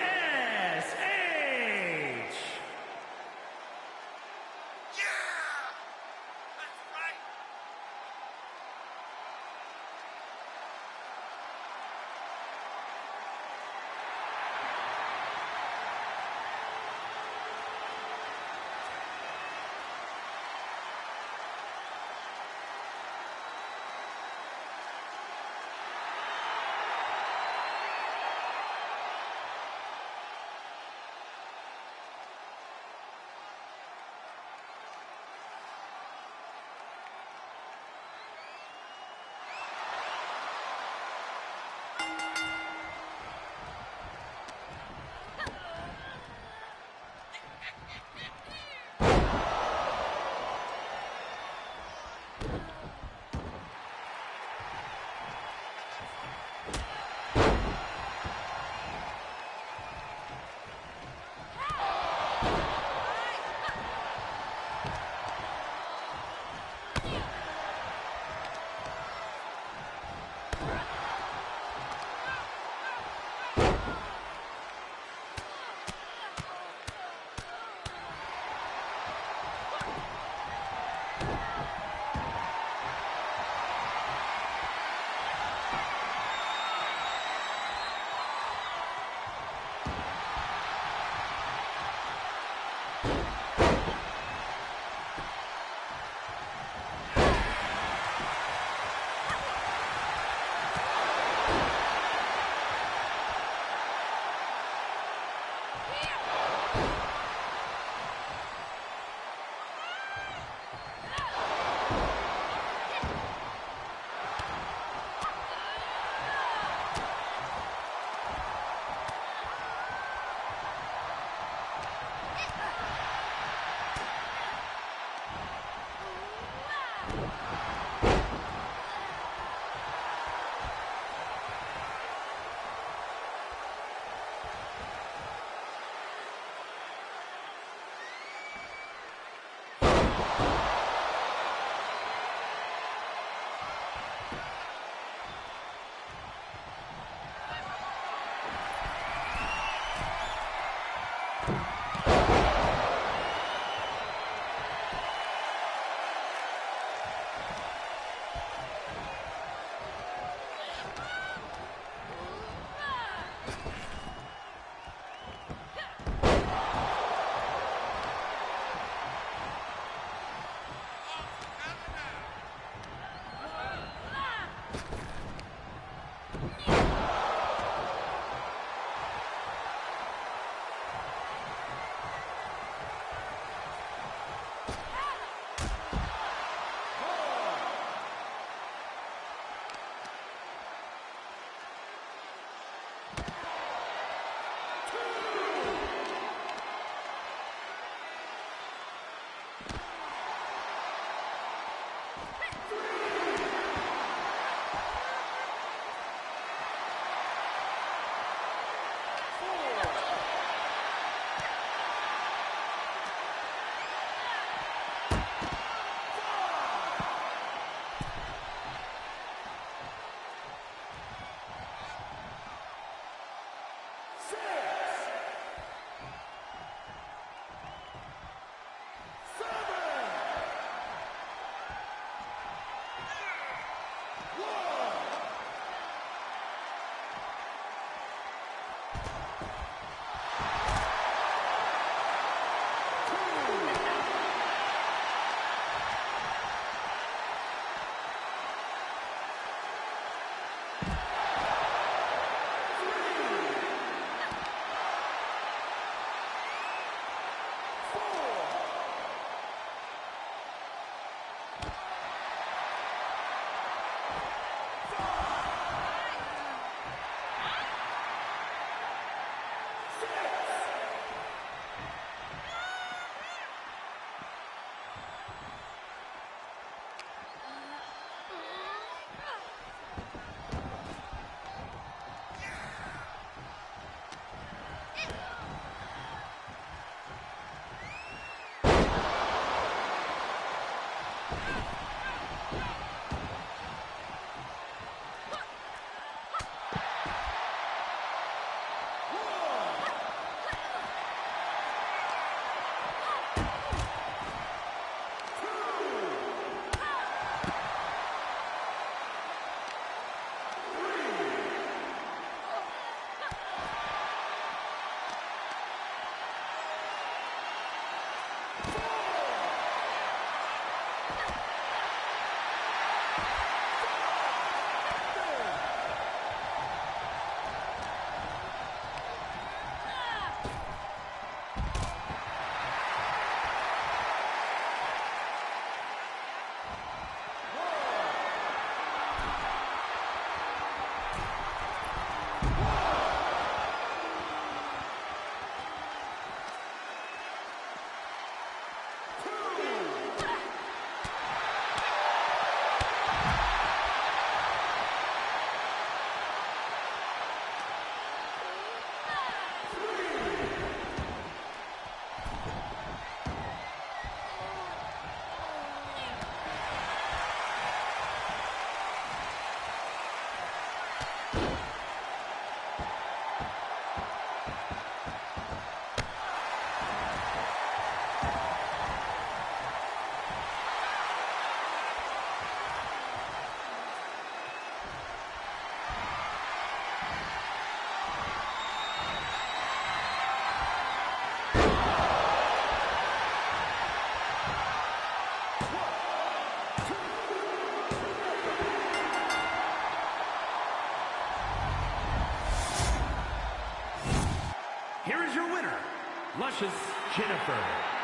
Luscious Jennifer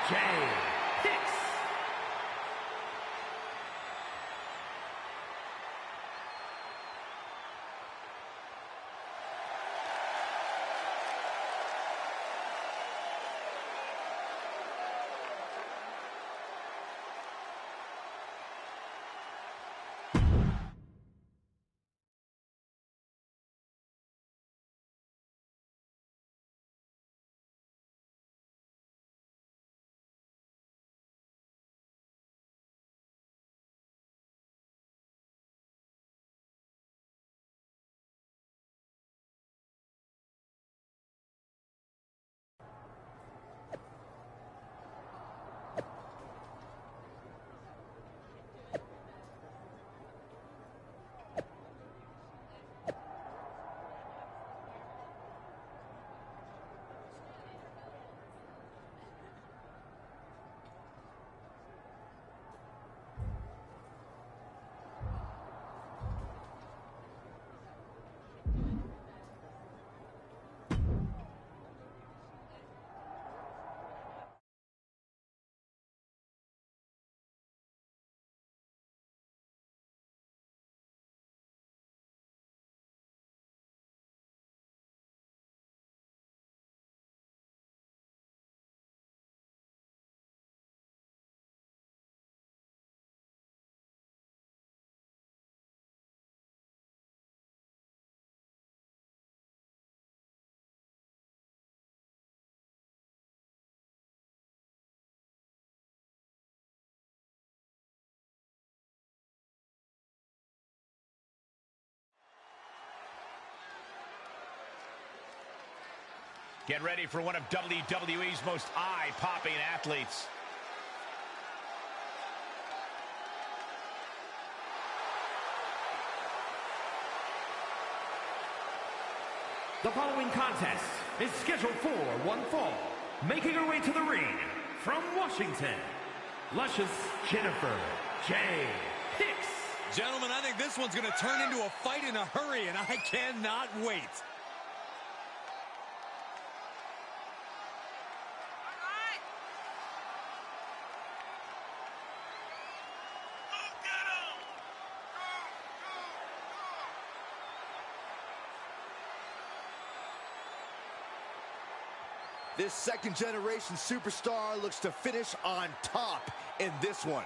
J. Hicks. Get ready for one of WWE's most eye-popping athletes. The following contest is scheduled for one fall. Making her way to the ring from Washington, Luscious Jennifer J. Hicks. Gentlemen, I think this one's going to turn into a fight in a hurry, and I cannot wait. This second-generation superstar looks to finish on top in this one.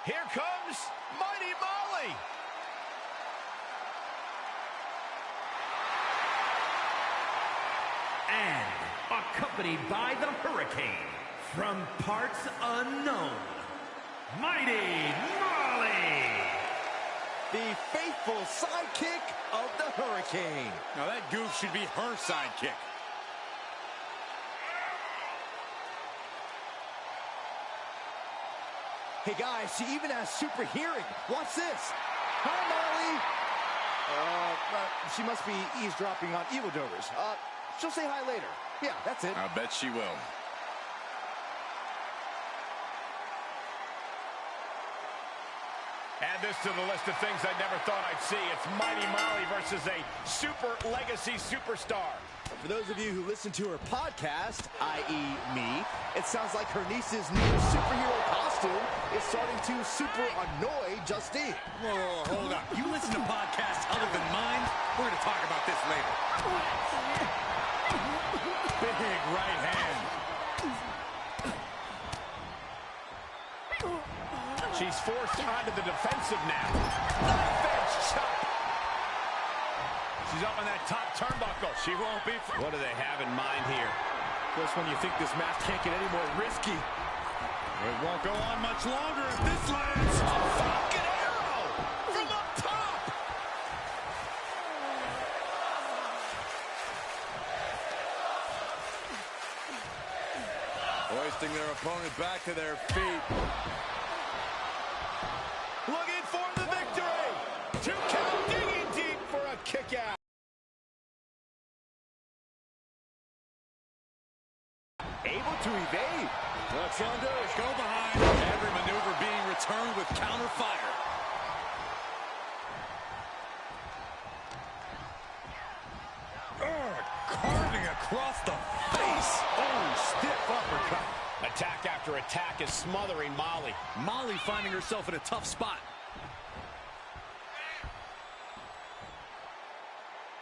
Here comes Mighty Molly. And accompanied by the Hurricane, from parts unknown, Mighty Molly. The faithful sidekick of the Hurricane. Now that goof should be her sidekick. Hey guys, she even has super hearing. Watch this. Hi, Molly. She must be eavesdropping on evildoers. She'll say hi later. Yeah, that's it. I bet she will. Add this to the list of things I never thought I'd see. It's Mighty Molly versus a super legacy superstar. For those of you who listen to her podcast, i.e. me, it sounds like her niece's new superhero costume is starting to super annoy Justine. Whoa, hold up. You listen to podcasts other than mine? We're going to talk about this later. Big right hand. She's forced onto the defensive now. Knife edge chop. She's up on that top turnbuckle. She won't be. What do they have in mind here? Just when you think this match can't get any more risky. It won't go on much longer if this lands. A Falcon Arrow from up top. Hoisting their opponent back to their feet. Looking for the victory. 2 count, digging deep for a kick out. Able to evade. What's under? Go behind. Every maneuver being returned with counter fire. Carving across the face. Oh, stiff uppercut. Attack after attack is smothering Molly. Molly finding herself in a tough spot.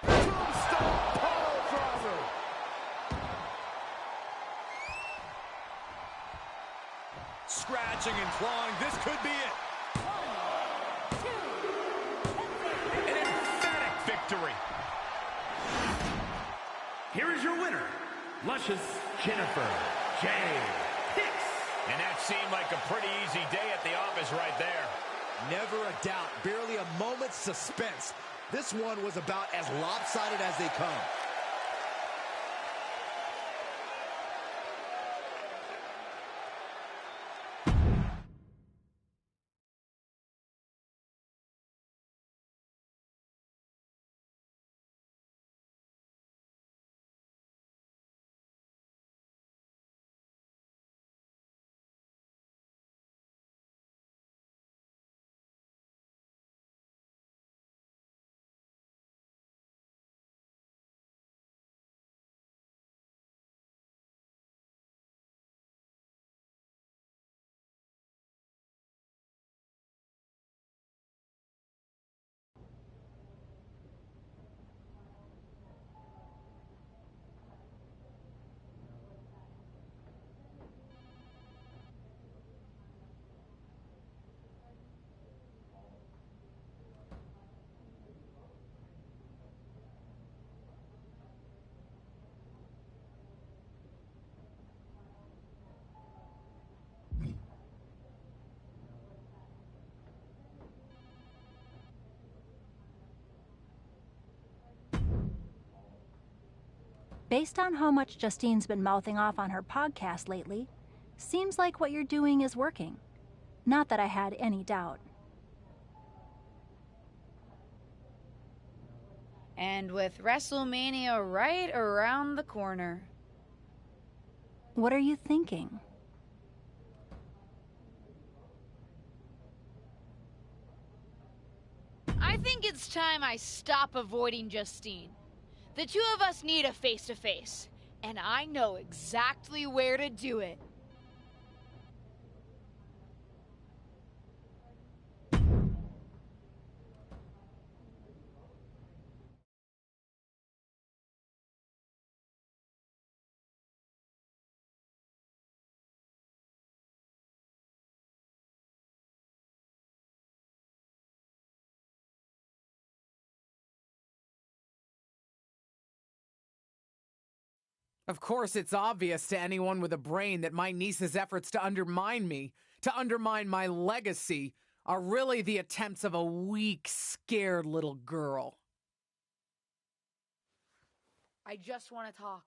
Tombstone pile driver. Scratching and clawing. This could be it. An emphatic victory. Here is your winner, Luscious Jennifer J. Hicks. And that seemed like a pretty easy day at the office right there. Never a doubt, barely a moment's suspense. This one was about as lopsided as they come. Based on how much Justine's been mouthing off on her podcast lately, seems like what you're doing is working. Not that I had any doubt. And with WrestleMania right around the corner. What are you thinking? I think it's time I stop avoiding Justine. The two of us need a face-to-face, and I know exactly where to do it. Of course, it's obvious to anyone with a brain that my niece's efforts to undermine me, to undermine my legacy, are really the attempts of a weak, scared little girl. I just want to talk.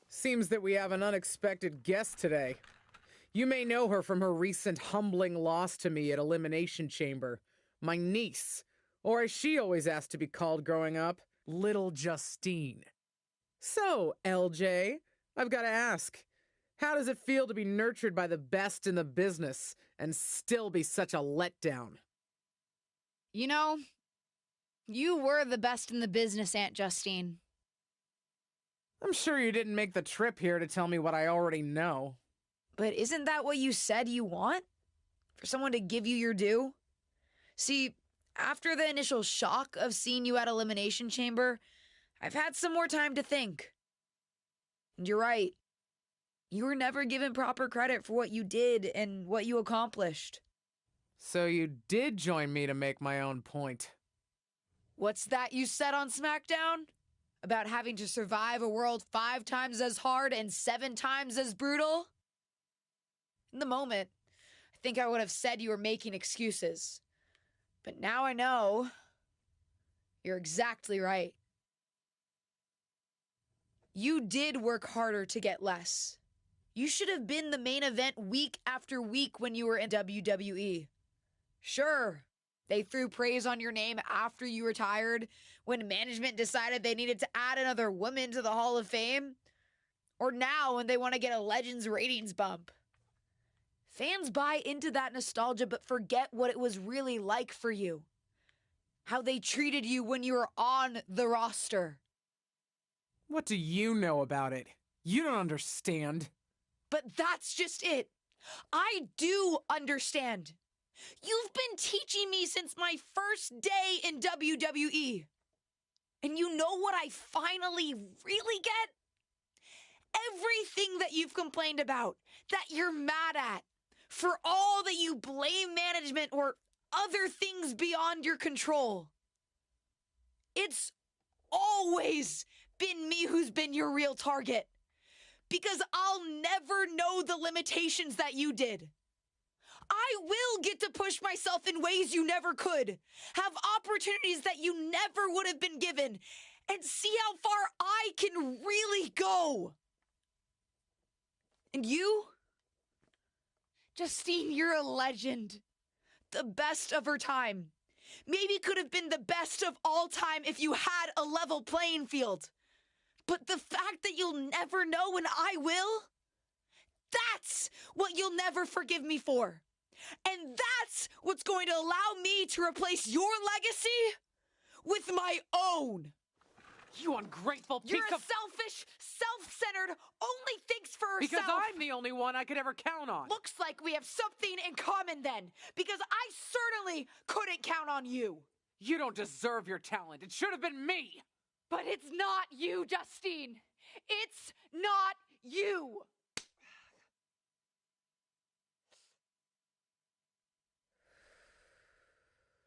Seems that we have an unexpected guest today. You may know her from her recent humbling loss to me at Elimination Chamber. My niece, or as she always asked to be called growing up, Little Justine. So, LJ, I've got to ask, how does it feel to be nurtured by the best in the business and still be such a letdown? You know, you were the best in the business, Aunt Justine. I'm sure you didn't make the trip here to tell me what I already know. But isn't that what you said you want? For someone to give you your due? See, after the initial shock of seeing you at Elimination Chamber, I've had some more time to think. And you're right. You were never given proper credit for what you did and what you accomplished. So you did join me to make my own point. What's that you said on SmackDown? about having to survive a world 5 times as hard and 7 times as brutal? In the moment, I think I would have said you were making excuses. But now I know you're exactly right. You did work harder to get less. You should have been the main event week after week when you were in WWE. Sure, they threw praise on your name after you retired when management decided they needed to add another woman to the Hall of Fame. Or now when they want to get a Legends ratings bump. Fans buy into that nostalgia but forget what it was really like for you. How they treated you when you were on the roster. What do you know about it? You don't understand. But that's just it. I do understand. You've been teaching me since my first day in WWE. And you know what I finally really get? Everything that you've complained about, that you're mad at, for all that you blame management or other things beyond your control. It's always been me who's been your real target. Because I'll never know the limitations that you did. I will get to push myself in ways you never could, have opportunities that you never would have been given, and see how far I can really go. And you? Justine, you're a legend. The best of her time. Maybe could have been the best of all time if you had a level playing field. But the fact that you'll never know and I will, that's what you'll never forgive me for. And that's what's going to allow me to replace your legacy with my own. You ungrateful piece You're a of... selfish, self-centered, only thinks for herself. Because I'm the only one I could ever count on. Looks like we have something in common then, because I certainly couldn't count on you. You don't deserve your talent. It should have been me. But it's not you, Justine. It's not you.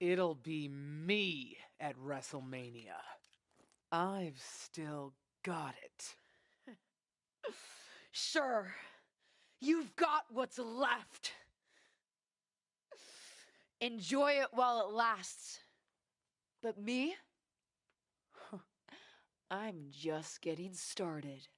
It'll be me at WrestleMania. I've still got it. Sure, you've got what's left. Enjoy it while it lasts. But me? I'm just getting started.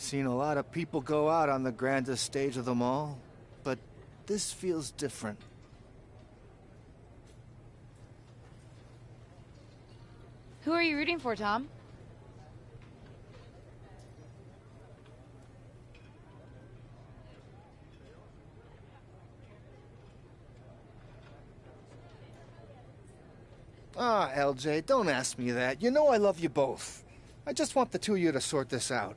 seen a lot of people go out on the grandest stage of them all, but this feels different. Who are you rooting for, Tom? Ah, LJ, don't ask me that. You know I love you both. I just want the two of you to sort this out.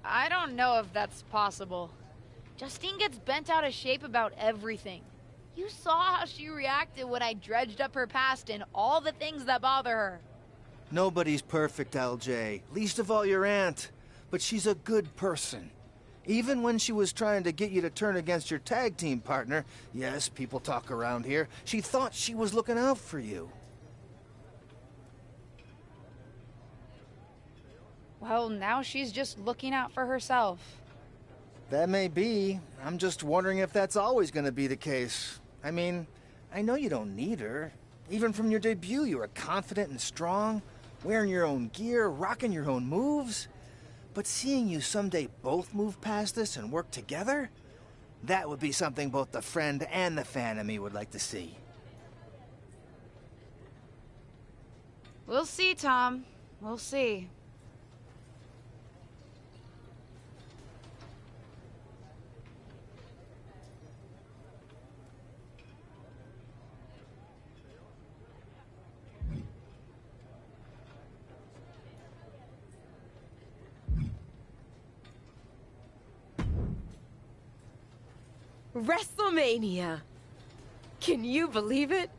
I don't know if that's possible. Justine gets bent out of shape about everything. You saw how she reacted when I dredged up her past and all the things that bother her. Nobody's perfect, LJ. Least of all your aunt. But she's a good person. Even when she was trying to get you to turn against your tag team partner, yes, people talk around here, she thought she was looking out for you. Well, now she's just looking out for herself. That may be. I'm just wondering if that's always going to be the case. I mean, I know you don't need her. Even from your debut, you were confident and strong, wearing your own gear, rocking your own moves. But seeing you someday both move past this and work together, that would be something both the friend and the fan of me would like to see. We'll see, Tom. We'll see. WrestleMania! Can you believe it?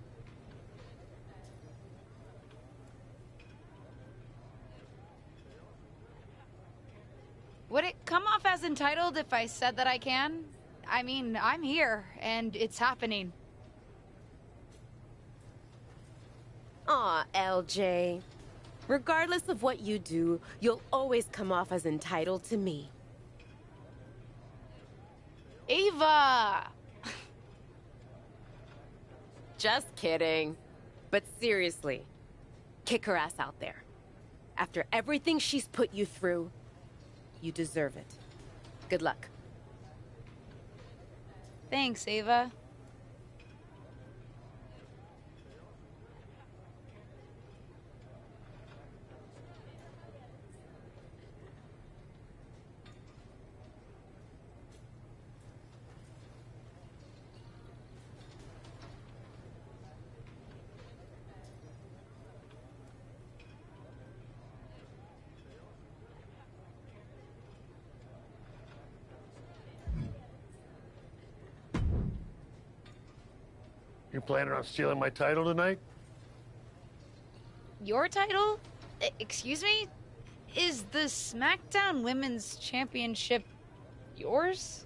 Would it come off as entitled if I said that I can? I mean, I'm here, and it's happening. Aw, LJ. Regardless of what you do, you'll always come off as entitled to me. Ava! Just kidding. But seriously, kick her ass out there. After everything she's put you through, you deserve it. Good luck. Thanks, Ava. You planning on stealing my title tonight? Your title? Excuse me? Is the SmackDown Women's Championship yours?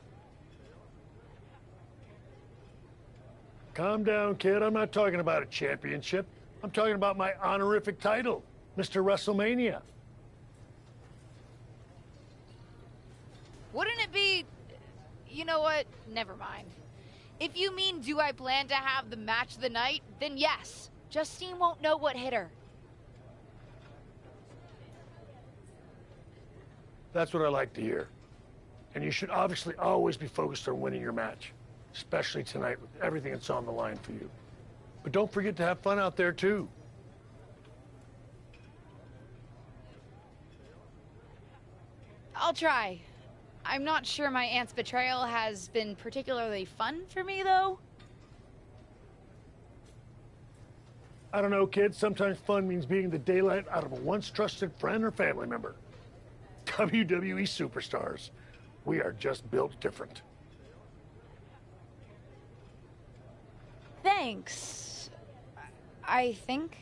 Calm down, kid. I'm not talking about a championship. I'm talking about my honorific title, Mr. WrestleMania. Wouldn't it be... You know what? Never mind. If you mean, do I plan to have the match of the night, then yes. Justine won't know what hit her. That's what I like to hear. And you should obviously always be focused on winning your match, especially tonight with everything that's on the line for you. But don't forget to have fun out there, too. I'll try. I'm not sure my aunt's betrayal has been particularly fun for me, though. I don't know, kid. Sometimes fun means beating the daylight out of a once trusted friend or family member. WWE superstars. We are just built different. Thanks. I think.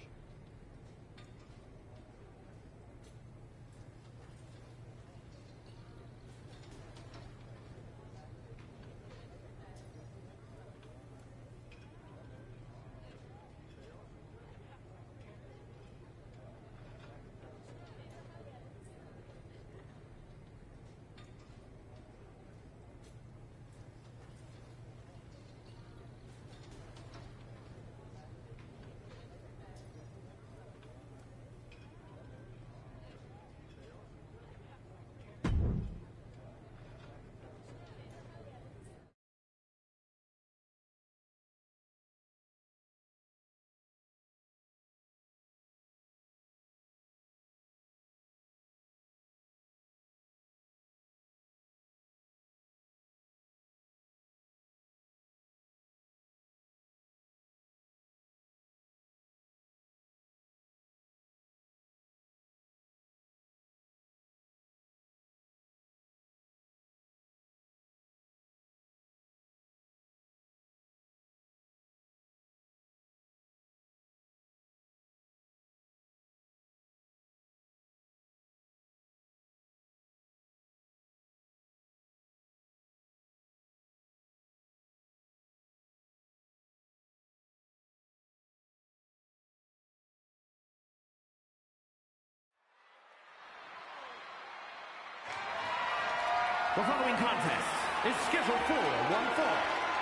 The following contest is scheduled for one fall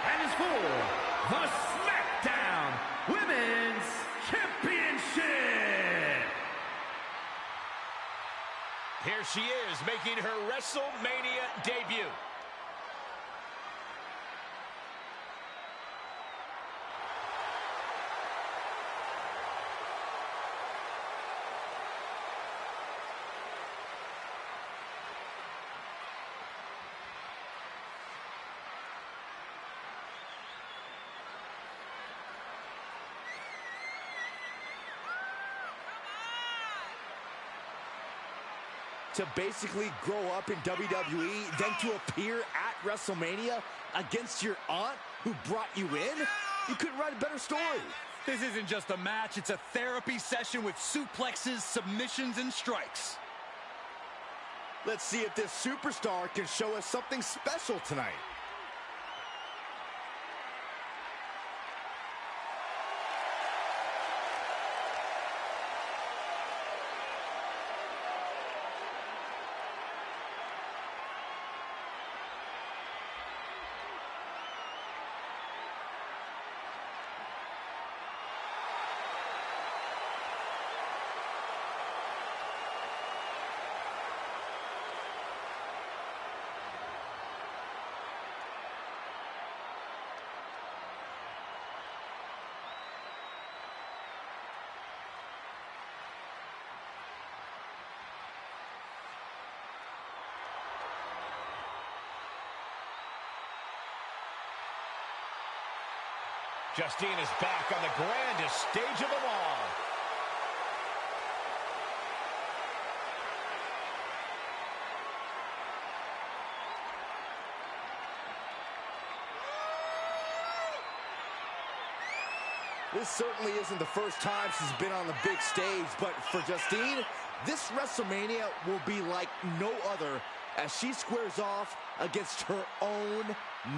and is for the SmackDown Women's Championship. Here she is, making her WrestleMania debut. To basically grow up in WWE, then to appear at WrestleMania against your aunt who brought you in? You couldn't write a better story. This isn't just a match, it's a therapy session with suplexes, submissions, and strikes. Let's see if this superstar can show us something special tonight. Justine is back on the grandest stage of them all. This certainly isn't the first time she's been on the big stage, but for Justine, this WrestleMania will be like no other as she squares off against her own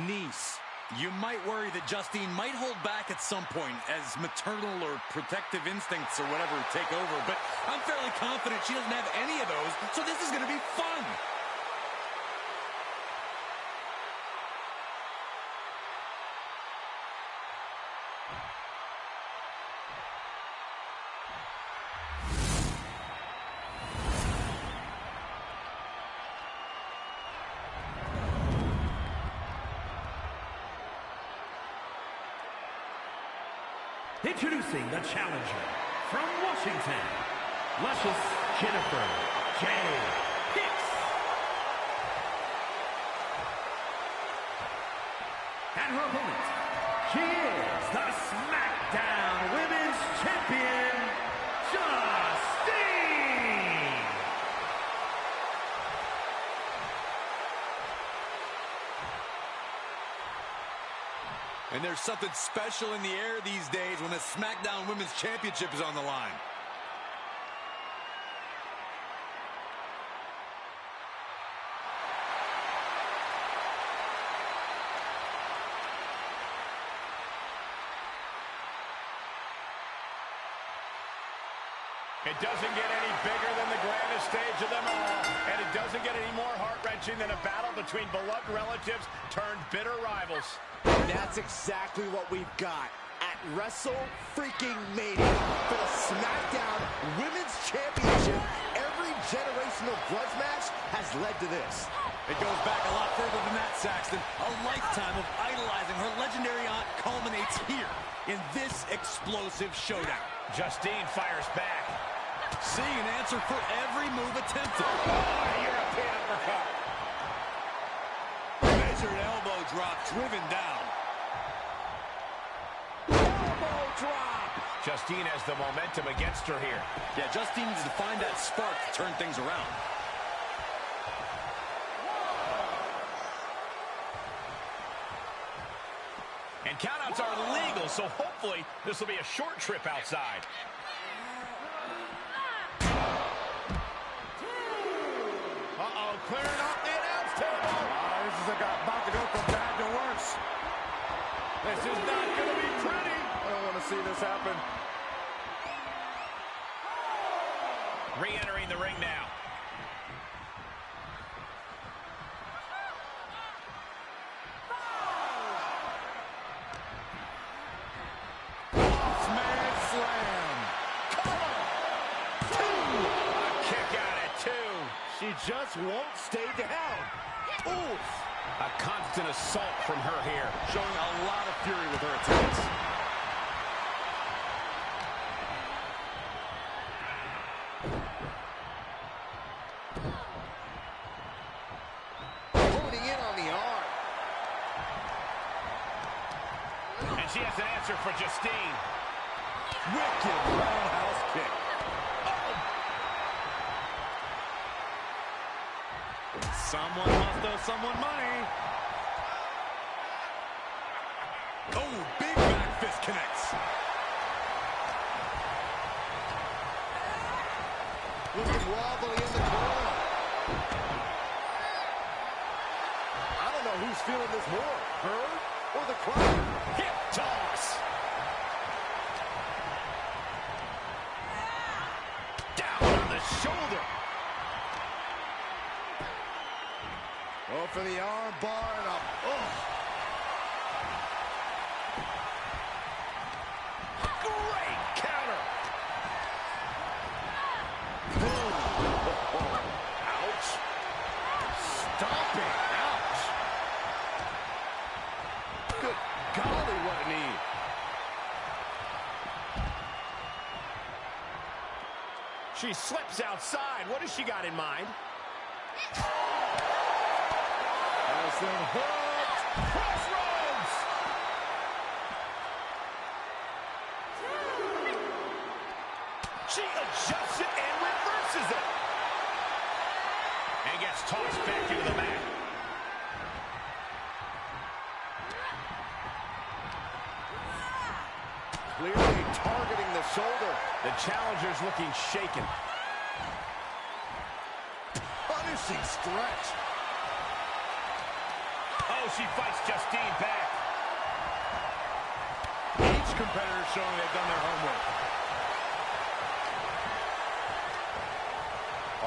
niece. You might worry that Justine might hold back at some point as maternal or protective instincts or whatever take over, but I'm fairly confident she doesn't have any of those, so this is going to be fun. Introducing the challenger from Washington, Luscious Jennifer J. Hicks. And her opponent, she is the SmackDown Women's Champion, Justine. And there's something special in the air these days when the SmackDown Women's Championship is on the line. It doesn't get any bigger than the grandest stage of them all, and it doesn't get any more heart-wrenching than a battle between beloved relatives turned bitter rivals. That's exactly what we've got at WrestleMania for the SmackDown Women's Championship. Every generational grudge match has led to this. It goes back a lot further than that, Saxton. A lifetime of idolizing her legendary aunt culminates here in this explosive showdown. Justine fires back. Seeing an answer for every move attempted. Oh, European uppercut. Measured elbow drop driven down. Elbow drop. Justine has the momentum against her here. Yeah, Justine needs to find that spark to turn things around. And countouts are legal, so hopefully this will be a short trip outside. Uh-oh, clearing off the announce table. This is about to go from bad to worse. This is not going to be pretty. I don't want to see this happen. Re-entering the ring now. just won't stay down. Oof. A constant assault from her here. Showing a lot of fury with her attacks. Honing in on the arm. And she has an answer for Justine. Wicked roundhouse kick. Someone must owe someone money. Oh, big back fist connects. Looking wobbly in the corner. I don't know who's feeling this more, her or the crowd. Hip toss. Down on the shoulder. Oh, for the arm bar and up. Oh. Great counter. Boom. Ouch. Stomping. Ouch. Good golly, what a knee. She slips outside. What has she got in mind? Has them hooked. Crossroads. She adjusts it and reverses it. And gets tossed back into the mat. Clearly targeting the shoulder. The challenger's looking shaken. Punishing stretch. Oh, she fights Justine back. Each competitor showing they've done their homework.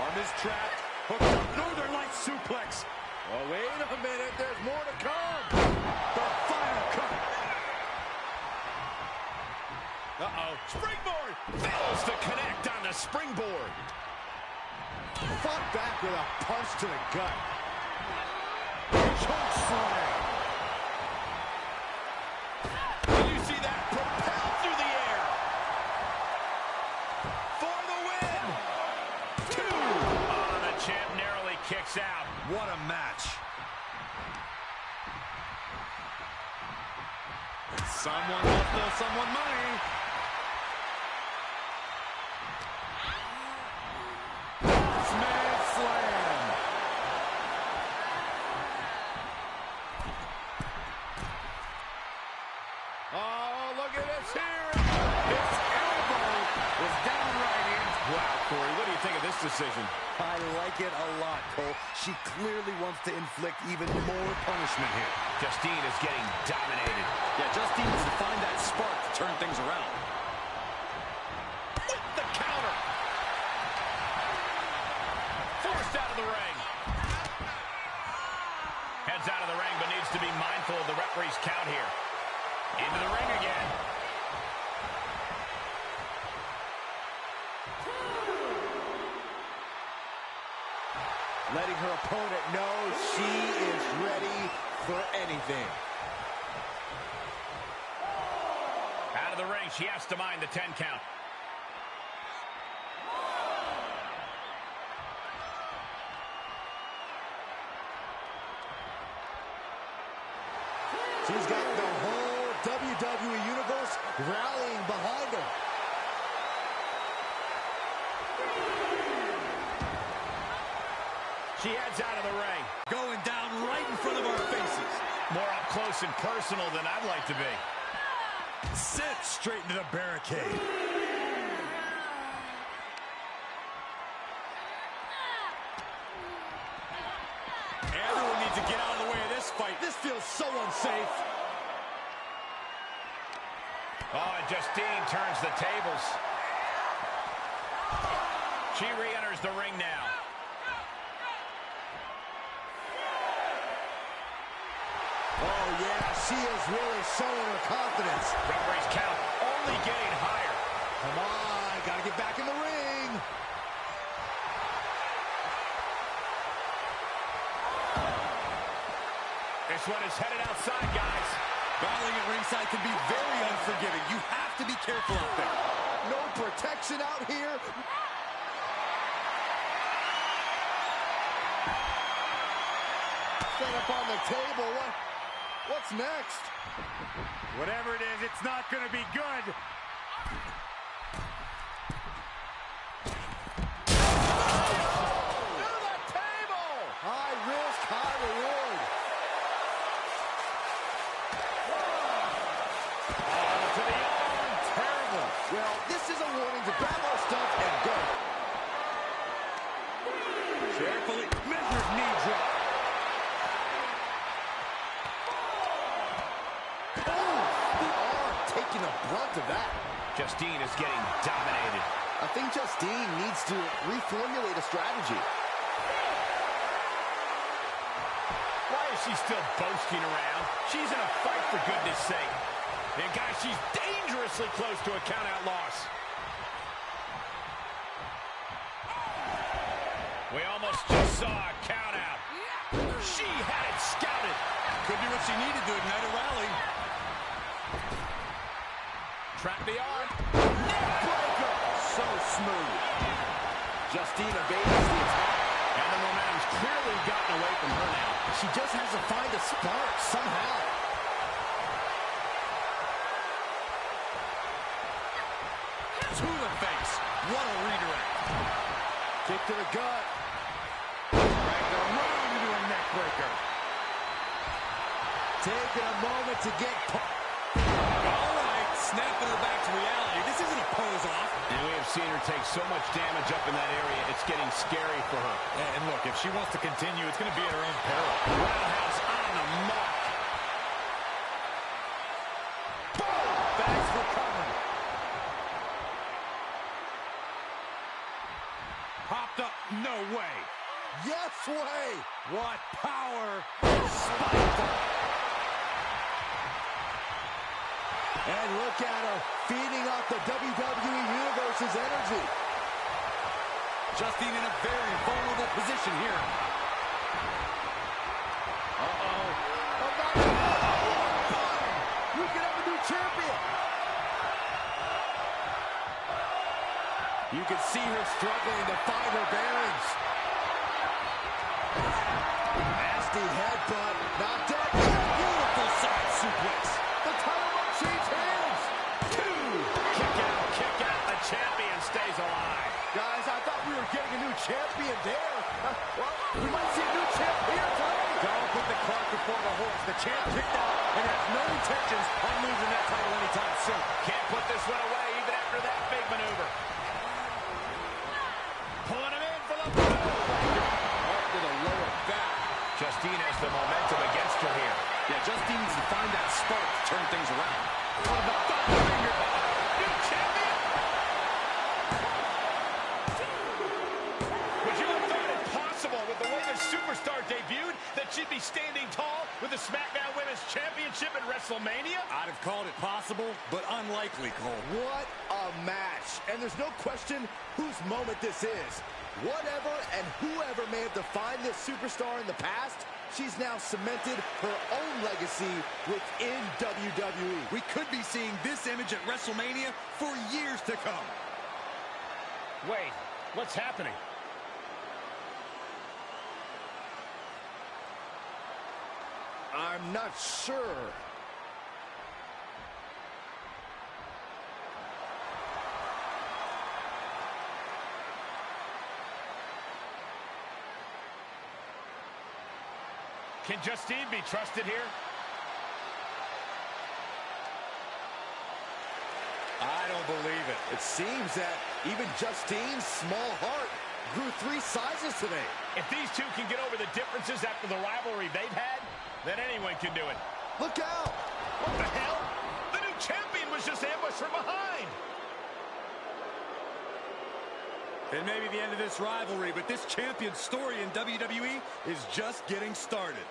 Arm is trapped. Hooked up. Northern Lights suplex. Oh, wait a minute. There's more to come. The final cut. Uh-oh. Springboard. Fails to connect on the springboard. Fought back with a punch to the gut. Choke slam. Did you see that? Propelled through the air. For the win. 2. Oh, the champ narrowly kicks out. What a match. Someone must owe someone money. Smash slam. Oh, look at this here. His elbow was downright in. Wow, Corey, what do you think of this decision? I like it a lot, Cole. She clearly wants to inflict even more punishment here. Justine is getting dominated. Yeah, Justine needs to find that spark to turn things around. With the counter. Forced out of the ring. Heads out of the ring, but needs to be mindful of the referee's count here. Into the ring again. Letting her opponent know she is ready for anything. Out of the ring, she has to mind the 10 count. She's got the whole WWE Universe rallying behind her. She heads out of the ring. Going down right in front of our faces. More up close and personal than I'd like to be. Sent straight into the barricade. Everyone needs to get out of the way of this fight. This feels so unsafe. Oh, and Justine turns the tables. She re-enters the ring now. Oh, yeah, she is really showing her confidence. Referee's count only getting higher. Come on, gotta get back in the ring. one is headed outside, guys. Battling at ringside can be very unforgiving. You have to be careful out there. No protection out here. Set up on the table. What's next? Whatever it is, it's not going to be good. To the table! High risk, high reward. To the arm. Terrible. Well, this is a warning to grab our stuff and go. Carefully measured knee drop. Taking the brunt of that. Justine is getting dominated. I think Justine needs to reformulate a strategy. Why is she still boasting around? She's in a fight, for goodness sake. And guys, she's dangerously close to a count-out loss. We almost just saw a count-out. She had it scouted. Could be what she needed to ignite a rally. Trap the arm. Neckbreaker. So smooth. Justine evades the attack. And the momentum's clearly gotten away from her now. She just has to find a spark somehow. To the face. What a redirect. Kick to the gut. Dragged her right into a neckbreaker. Taking a moment to get... All right, snapping her back to reality. This isn't a pose-off. And we have seen her take so much damage up in that area, it's getting scary for her. And look, if she wants to continue, it's going to be at her own peril. Roundhouse on the mark. Boom! Thanks for covering. Popped up. No way. Yes way. What power. Spiked her. And look at her, feeding off the WWE Universe's energy. Justine in a very vulnerable position here. Uh-oh. We could have a new champion. You can see her struggling to find her bearings. Nasty headbutt, knocked out. Beautiful side suplex. The title might change hands. Kick out. The champion stays alive. Guys, I thought we were getting a new champion there. Well, we might see a new champ here tonight. Don't put the cart before the horse. The champ kicked out and has no intentions on losing that title anytime soon. Can't put this one away even after that big maneuver. Pulling him in for the Up to the lower back. Justine has the momentum against her here. Yeah, Justine needs to find that spark to turn things around. On the thumb finger. New champion. Would you have thought it possible with the way the superstar debuted that she'd be standing tall with the SmackDown Women's Championship at WrestleMania? I'd have called it possible, but unlikely, Cole. What a match. And there's no question whose moment this is. Whatever and whoever may have defined this superstar in the past, she's now cemented her own legacy within WWE. We could be seeing this image at WrestleMania for years to come. Wait, what's happening? I'm not sure. Can Justine be trusted here? I don't believe it. It seems that even Justine's small heart grew 3 sizes today. If these two can get over the differences after the rivalry they've had, then anyone can do it. Look out! What the hell? The new champion was just ambushed from behind. It may be the end of this rivalry, but this champion's story in WWE is just getting started.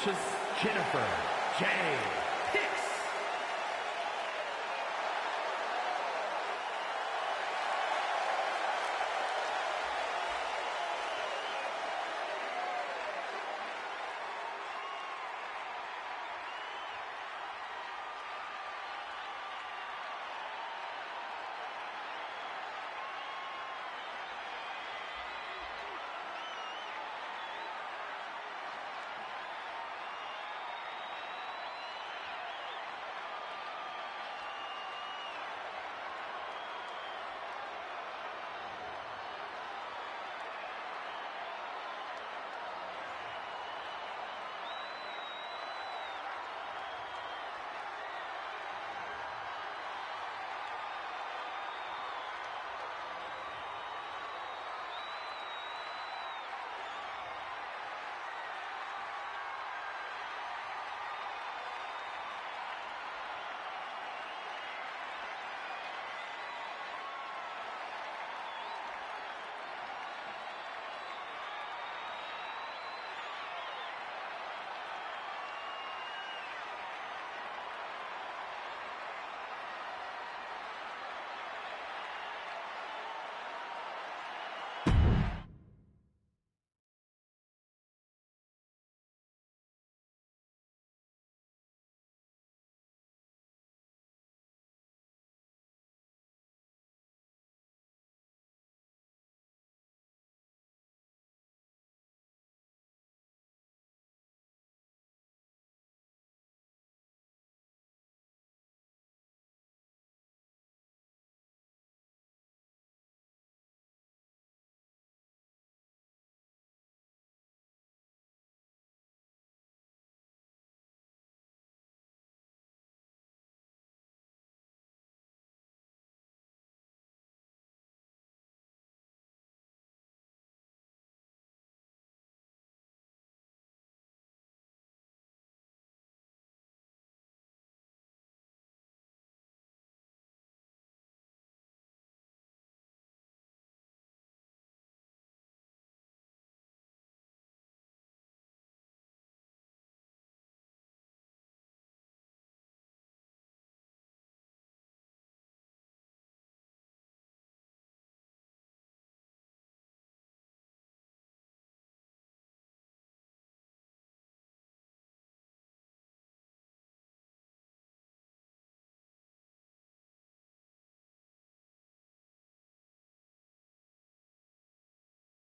Luscious Jennifer J.